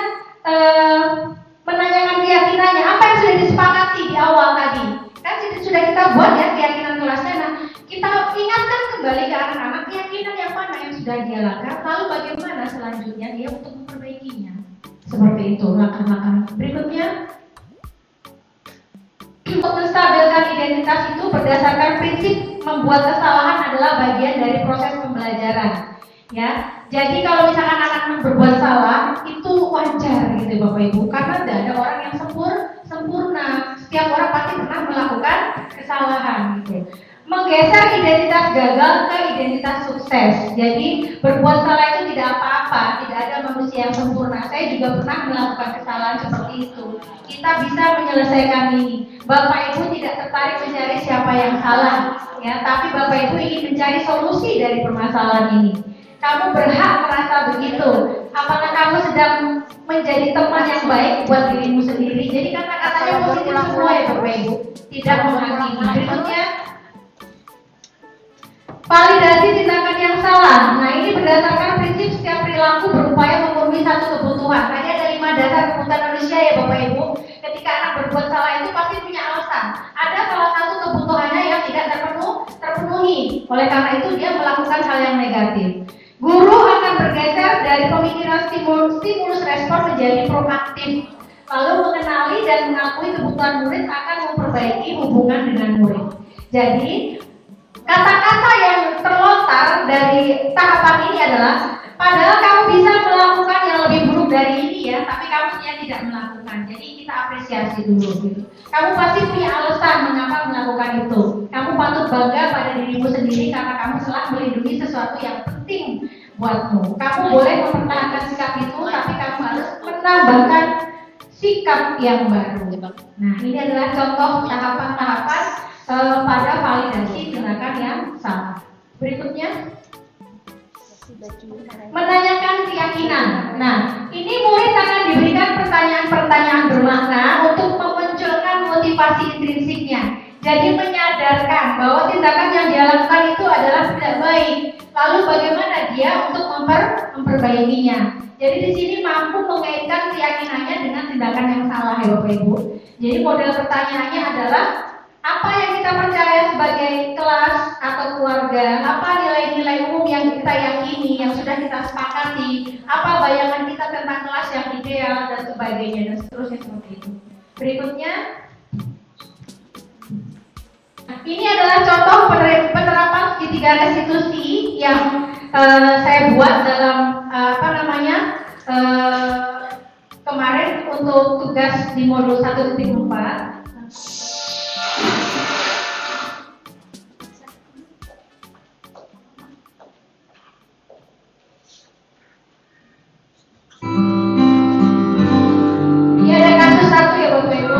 menanyakan keyakinannya, apa yang sudah disepakati di awal tadi. Kan sudah kita buat ya keyakinan kelasnya. Nah, kita ingatkan kembali ke anak-anak keyakinan yang mana yang sudah dia langgar, lalu bagaimana selanjutnya dia untuk memperbaikinya. Seperti itu langkah-langkah berikutnya. Untuk menstabilkan identitas itu berdasarkan prinsip membuat kesalahan adalah bagian dari proses pembelajaran. Ya, jadi kalau misalkan anak berbuat salah itu wajar gitu Bapak Ibu, karena tidak ada orang yang sempurna. Setiap orang pasti pernah melakukan kesalahan gitu. Menggeser identitas gagal ke identitas sukses. Jadi berbuat salah itu tidak apa-apa, tidak ada manusia yang sempurna. Saya juga pernah melakukan kesalahan seperti itu. Kita bisa menyelesaikan ini. Bapak Ibu tidak tertarik mencari siapa yang salah, ya, tapi Bapak Ibu ingin mencari solusi dari permasalahan ini. Kamu berhak merasa begitu. Apakah kamu sedang menjadi teman yang baik buat dirimu sendiri? Jadi kata-katanya positif semua ya Bapak Ibu, tidak menghakimi. Berikutnya, validasi tindakan yang salah. Nah ini berdasarkan prinsip setiap perilaku berupaya memenuhi satu kebutuhan. Tadi ada 5 dasar kebutuhan manusia ya Bapak Ibu. Ketika anak berbuat salah itu pasti punya alasan. Ada salah satu kebutuhannya yang tidak terpenuhi. Oleh karena itu dia melakukan hal yang negatif. Guru akan bergeser dari pemikiran stimulus respon menjadi proaktif, lalu mengenali dan mengakui kebutuhan murid akan memperbaiki hubungan dengan murid. Jadi kata-kata yang terlontar dari tahapan ini adalah, padahal kamu bisa melakukan yang lebih buruk dari ini ya, tapi kamu tidak melakukan. Jadi kita apresiasi dulu gitu. Kamu pasti punya alasan mengapa melakukan itu. Kamu patut bangga pada dirimu sendiri karena kamu telah melindungi sesuatu yang penting buatmu. Kamu boleh mempertahankan sikap itu, tapi kamu harus menambahkan sikap yang baru. Nah, ini adalah contoh tahapan-tahapan pada validasi tindakan yang salah. Berikutnya, menanyakan keyakinan. Nah, ini murid akan diberikan pertanyaan-pertanyaan bermakna untuk memunculkan motivasi intrinsiknya. Jadi menyadarkan bahwa tindakan yang dia lakukan itu adalah tidak baik. Lalu bagaimana dia untuk memperbaikinya. Jadi di sini mampu mengaitkan keyakinannya dengan tindakan yang salah ya Bapak Ibu. Jadi model pertanyaannya adalah, apa yang kita percaya sebagai kelas atau keluarga, apa nilai-nilai umum yang kita yakini, yang sudah kita sepakati, apa bayangan kita tentang kelas yang ideal dan sebagainya, dan seterusnya seperti itu. Berikutnya, ini adalah contoh penerapan segitiga restitusi yang saya buat dalam kemarin untuk tugas di modul 1.4. Ini ada kasus satu ya Bapak Ibu.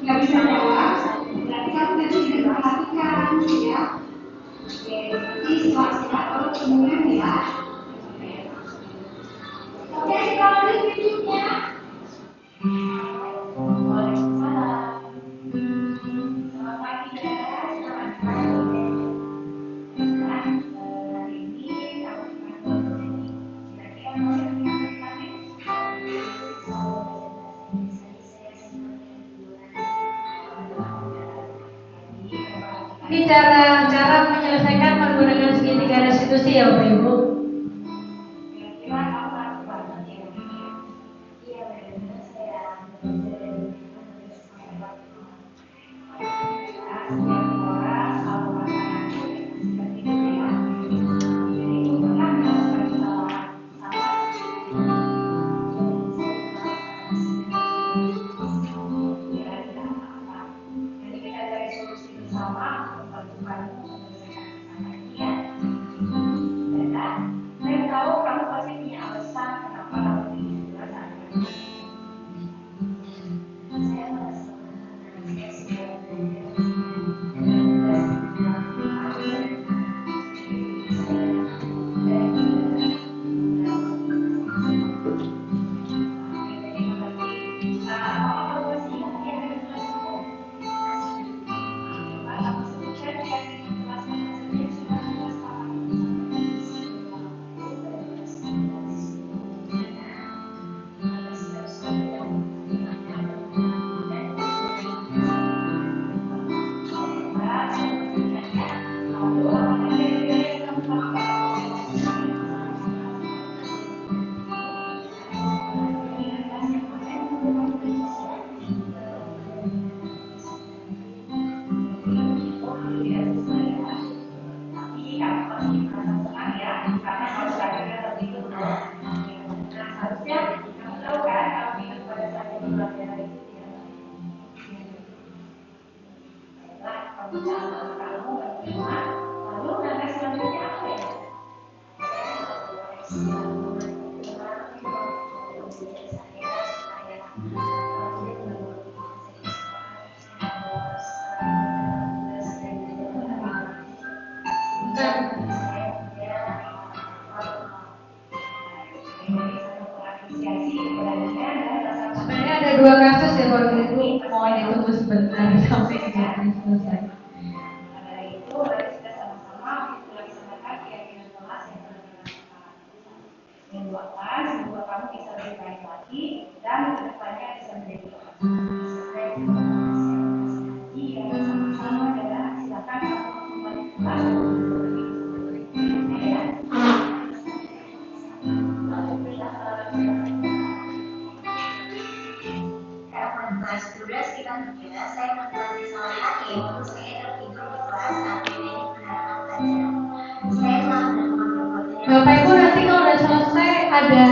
Nggak bisa jawab, berarti kamu tadi tidak perhatikan, ya. Oke, nanti setelah kalau kemudian ya. Oke, kita lanjut videonya. Waalaikumsalam. Selamat pagi guys, selamat pagi. Hari ini kamu kira-kira mau Ini cara menyelesaikan menggunakan segitiga restitusi ya Bapak Ibu. ada 2 kasus ya Bapak Ibu, mohon ditunggu sebentar sampai kejadian selesai. Dari itu, mari kita sama-sama melaksanakan keyakinan kelas yang telah dilaksanakan. Yang doakan semoga kamu bisa lebih baik lagi dan kedepannya bisa menjadi orang sesuai dengan nanti yang sama-sama adalah silakan kamu kembali ke kelas. Kelas 12 kita berkira, saya mengalami salah lagi waktu saya tertidur di kelas saat ini menerangkan pelajaran. Saya telah melakukan perbuatan Bapak Ibu nanti kalau udah selesai ada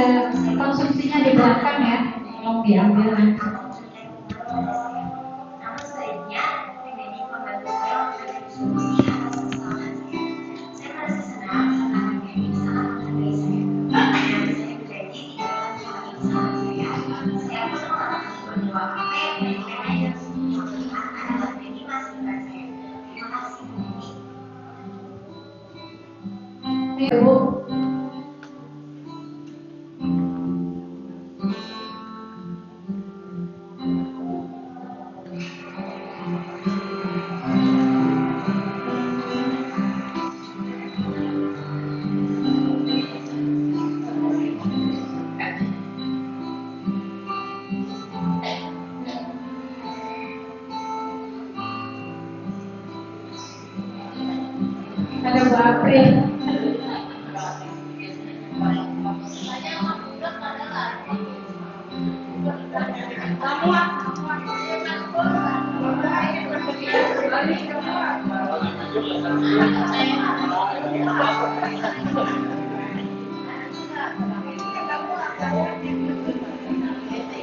konsumsinya di belakang ya, tolong diambil nanti. namun sebaiknya menjadi pembantu saya untuk berdiskusi atas kesalahan saya. Saya merasa senang karena anaknya ini sangat menghargai saya. Dan saya berjanji tidak akan mengulangi kesalahan saya. Saya pun mengalami berdoa apa yang menjadikan ayat yang Tuhan adalah bagi masa depan saya. Terima kasih. Ibu. Ada Bu April.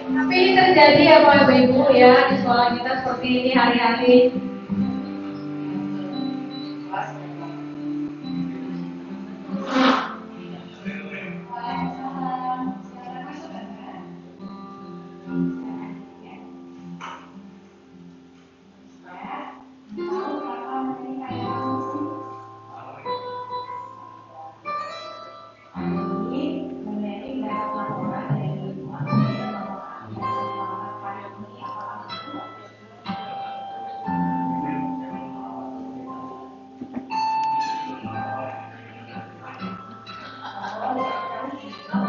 Tapi ini terjadi ya Bapak Ibu ya di sekolah kita seperti ini hari-hari.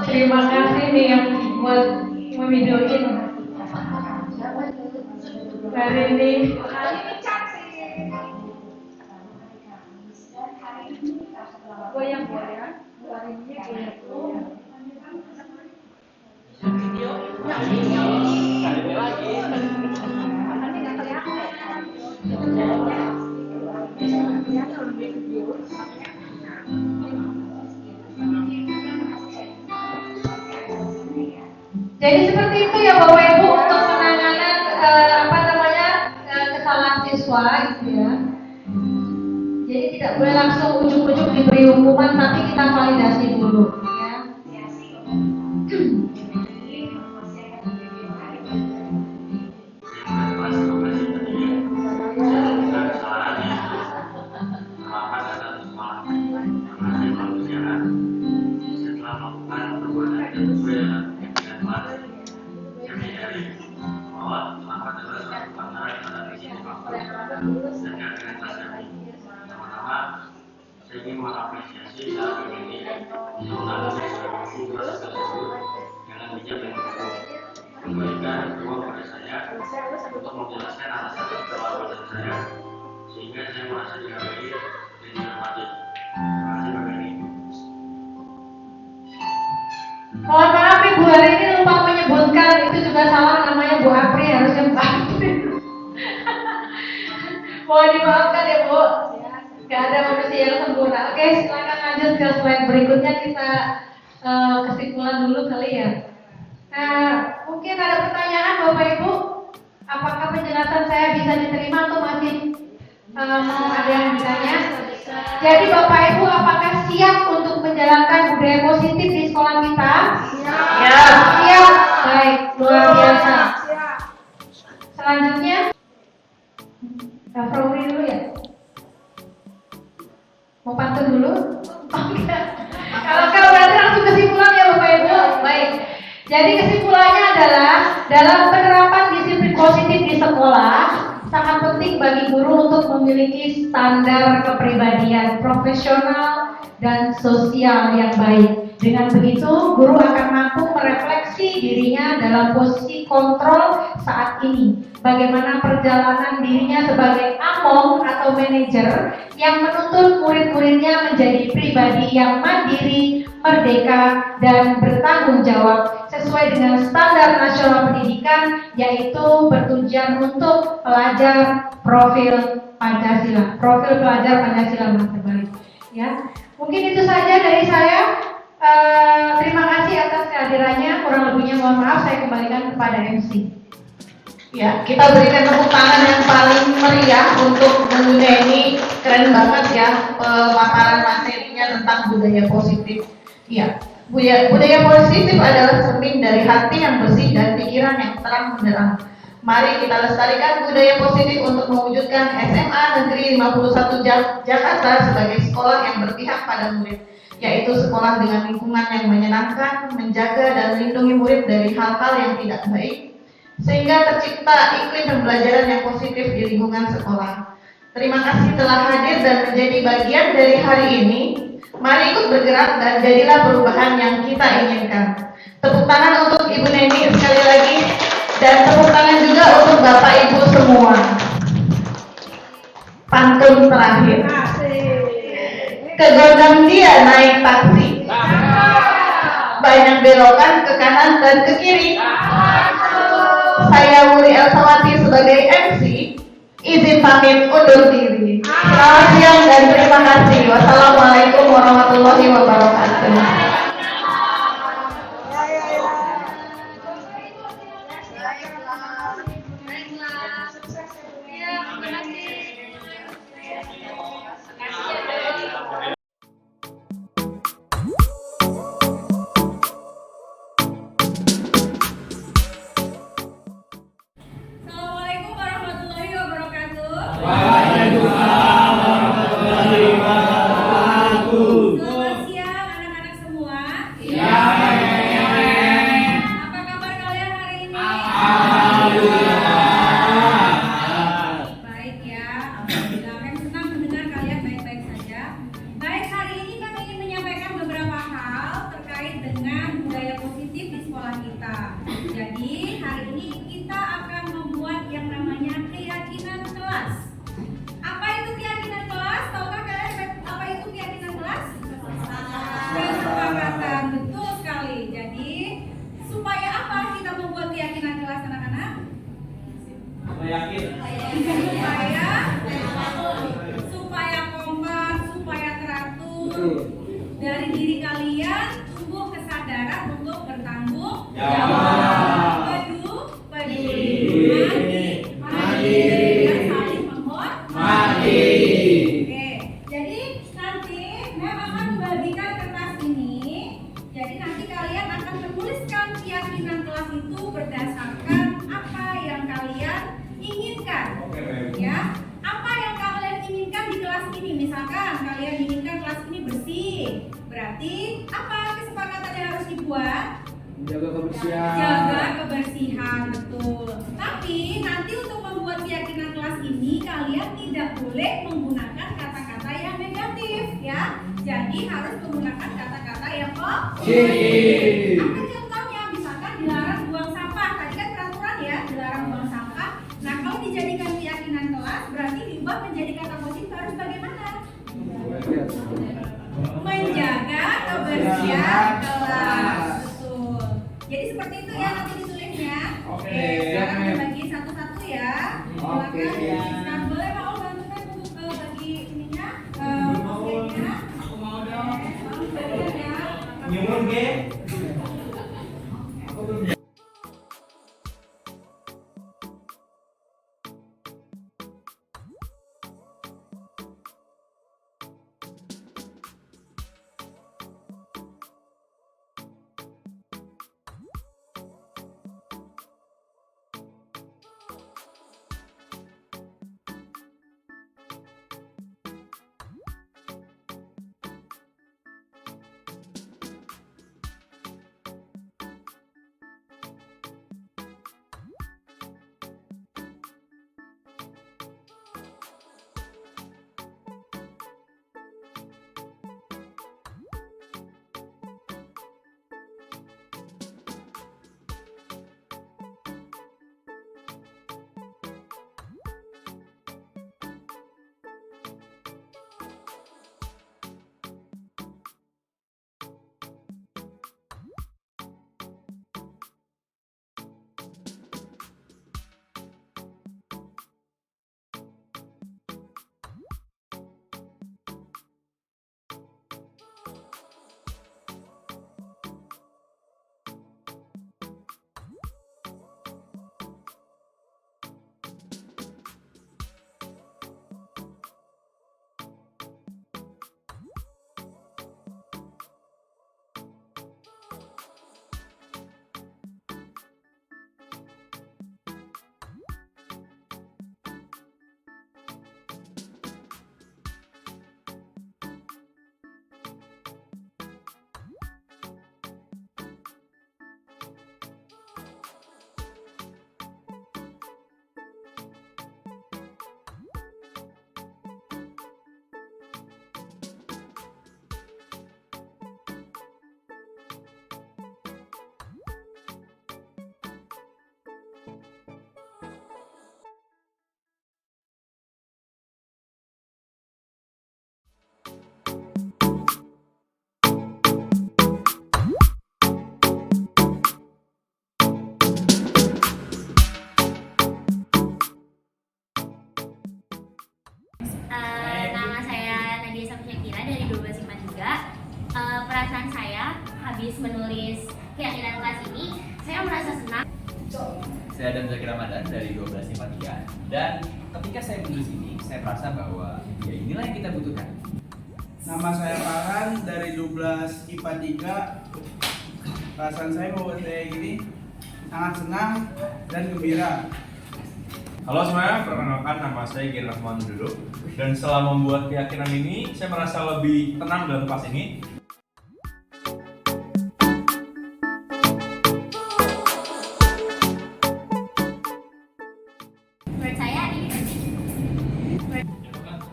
Terima kasih nih yang buat ngevideoin hari ini. Goyang goyang, hari ini goyang. Jadi seperti itu ya Bapak Ibu untuk penanganan kesalahan siswa gitu ya. Jadi tidak boleh langsung ujuk-ujuk diberi hukuman, tapi kita validasi dulu ya. Saya ingin mengapresiasi dalam ini mengenai proses tersebut dengan bijak dan teguh, memberikan ruang pada saya untuk menjelaskan alasan perbuatan saya, sehingga saya merasa dihargai dan dihormati. Terima kasih Bapak Ibu. Mohon maaf Ibu, hari ini lupa menyebutkan itu juga salah, namanya Bu Apri, harusnya Bu Apri. Mohon dimaafkan ya Bu. Gak ada manusia yang sempurna. Oke, silakan lanjut ke slide berikutnya, kita kesimpulan dulu kali ya. Mungkin ada pertanyaan Bapak Ibu, apakah penjelasan saya bisa diterima atau masih mau ada yang bertanya? Jadi Bapak Ibu, apakah siap untuk menjalankan budaya positif di sekolah kita? Siap. Siap. Baik, luar biasa. Selanjutnya, Kak dulu ya. Mau pantun dulu? Oke. Kalau berarti langsung kesimpulan ya Bapak Ibu. Baik. Jadi Jadi kesimpulannya adalah dalam penerapan disiplin positif di sekolah sangat penting bagi guru untuk memiliki standar kepribadian profesional dan sosial yang baik. Dengan begitu, guru akan mampu merefleksi dirinya dalam posisi kontrol saat ini. Bagaimana perjalanan dirinya sebagai among atau manajer yang menuntun murid-muridnya menjadi pribadi yang mandiri, merdeka, dan bertanggung jawab sesuai dengan standar nasional pendidikan, yaitu bertujuan untuk pelajar profil Pancasila, profil pelajar Pancasila terbaik. Ya, mungkin itu saja dari saya. Terima kasih atas kehadirannya. Kurang lebihnya mohon maaf, saya kembalikan kepada MC. Ya, kita berikan tepuk tangan yang paling meriah untuk Bu Neni. Keren banget ya pemaparan materinya tentang budaya positif. Ya, budaya positif adalah cermin dari hati yang bersih dan pikiran yang terang benderang. Mari kita lestarikan budaya positif untuk mewujudkan SMA Negeri 51 Jakarta sebagai sekolah yang berpihak pada murid, yaitu sekolah dengan lingkungan yang menyenangkan, menjaga dan melindungi murid dari hal-hal yang tidak baik, sehingga tercipta iklim pembelajaran yang positif di lingkungan sekolah. Terima kasih telah hadir dan menjadi bagian dari hari ini. Mari ikut bergerak dan jadilah perubahan yang kita inginkan. Tepuk tangan untuk Ibu Neni sekali lagi, dan tepuk tangan juga untuk Bapak Ibu semua. Pantun terakhir. Ke Gondang dia naik taksi, banyak belokan ke kanan dan ke kiri. Saya Wuri Elsawati sebagai MC, izin pamit undur diri. Selamat siang dan terima kasih. Wassalamualaikum warahmatullahi wabarakatuh. Assalamualaikum warahmatullahi wabarakatuh. Waalaikumsalam warahmatullahi wabarakatuh. Selamat siang anak-anak semua. Ya. Apa kabar kalian hari ini? Alhamdulillah. Baik ya, alhamdulillah. Kami senang mendengar kalian baik-baik saja. Baik, hari ini kami ingin menyampaikan beberapa hal terkait dengan budaya positif di sekolah kita. Jadi hari ini kita akan membuat yang namanya keyakinan kelas. Apa itu keyakinan kelas? Tahukah kalian apa itu keyakinan kelas? Kesepakatan, betul sekali. Jadi supaya apa kita membuat keyakinan kelas anak-anak? supaya kompak, supaya teratur. Dari diri kalian tumbuh kesadaran untuk bertanggung jawab, peduli, mandiri, dan saling menghormati. Oke, jadi nanti Mem akan membagikan kertas ini. Jadi nanti kalian akan menuliskan keyakinan kelas itu berdasarkan apa yang kalian inginkan. Ya, apa yang kalian inginkan di kelas ini? Misalkan kalian inginkan kelas ini bersih, berarti apa kesepakatan yang harus dibuat? Menjaga kebersihan. Jaga kebersihan, betul. Tapi nanti untuk membuat keyakinan kelas ini kalian tidak boleh menggunakan kata-kata yang negatif, ya. Jadi harus menggunakan kata-kata yang positif. Apa contohnya? Misalkan dilarang buang sampah. Tadi kan peraturan ya, dilarang buang sampah. Nah, kalau dijadikan keyakinan kelas berarti diubah menjadi kata positif harus bagaimana? Menjaga kebersihan kelas. Betul. Jadi seperti itu ya nanti ditulisnya. Oke. Sekarang kita bagi satu-satu ya. Silakan. Nah, boleh Pak Ol bantukan untuk bagi ininya, posternya. Aku mau dong. Posternya. Nyumun ge. Saya Adam Zakir Ramadan dari 12 IPA 3. Dan ketika saya menulis ini, saya merasa bahwa ya inilah yang kita butuhkan. Nama saya Farhan dari 12 IPA 3. Perasaan saya membuat saya gini sangat senang dan gembira. Halo semuanya, perkenalkan nama saya Gir Rahman Duduk. Dan setelah membuat keyakinan ini, saya merasa lebih tenang dalam kelas ini. Menurut saya ini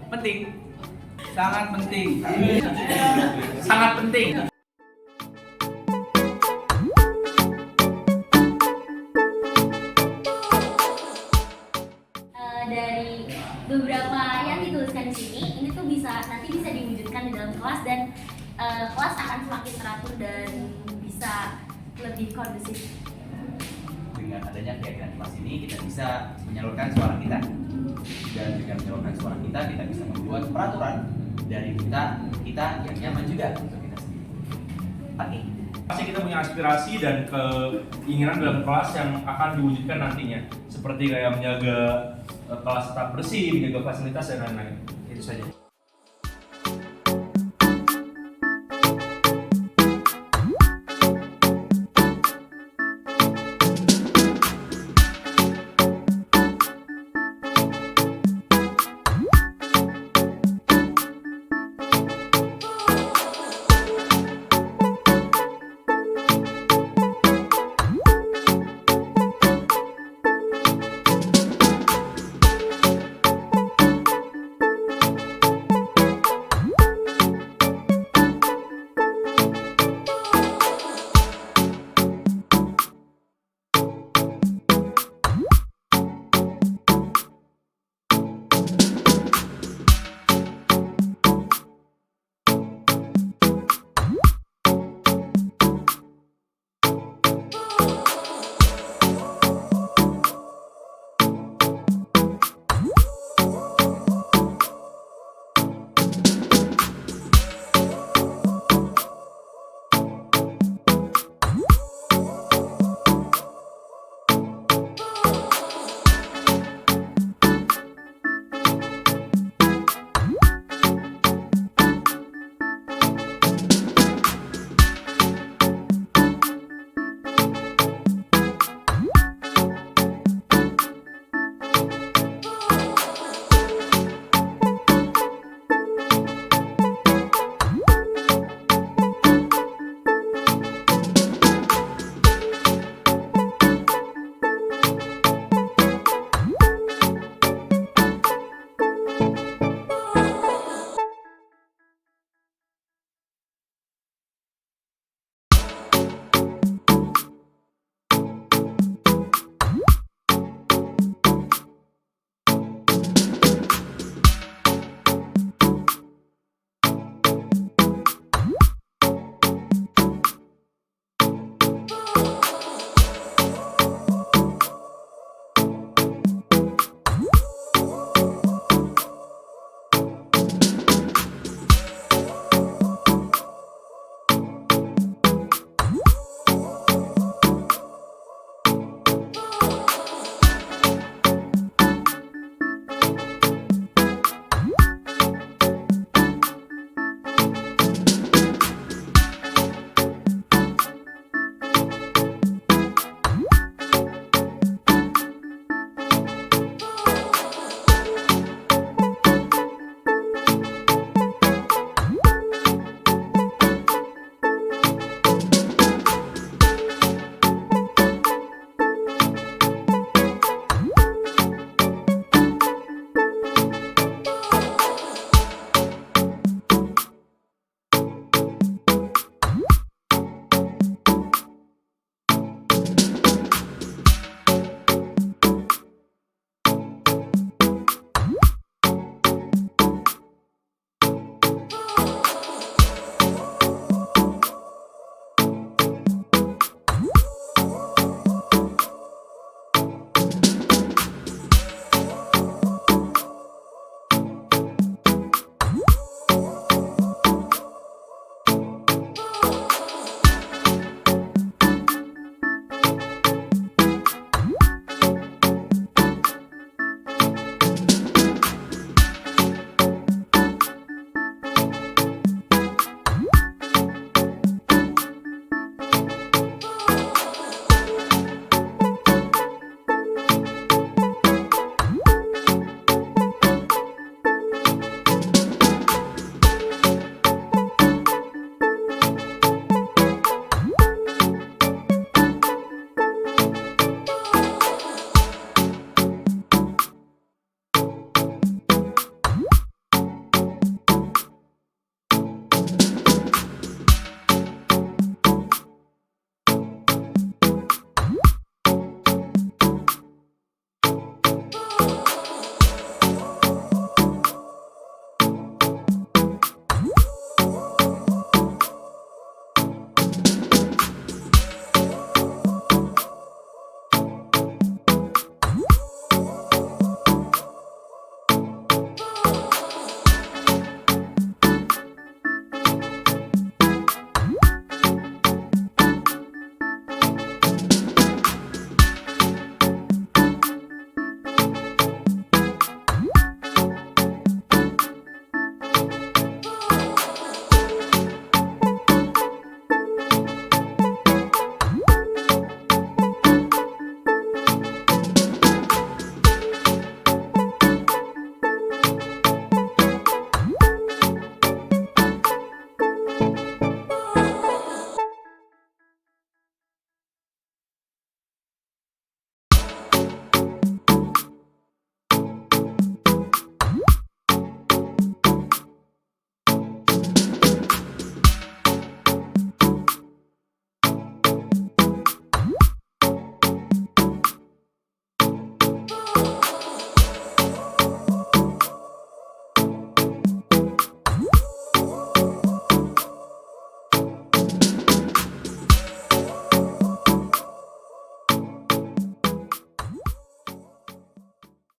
Penting. Sangat penting. Sangat penting. dari beberapa yang dituliskan di sini, ini tuh nanti bisa diwujudkan di dalam kelas dan kelas akan semakin teratur dan bisa lebih kondusif. Dengan adanya keyakinan kelas ini, kita bisa menyalurkan suara kita. Dan dengan menyalurkan suara kita bisa membuat peraturan dari kita yang nyaman juga untuk kita sendiri. Oke. Pasti kita punya aspirasi dan keinginan dalam kelas yang akan diwujudkan nantinya. Seperti kayak menjaga kelas tetap bersih, menjaga fasilitas dan lain-lain. Itu saja.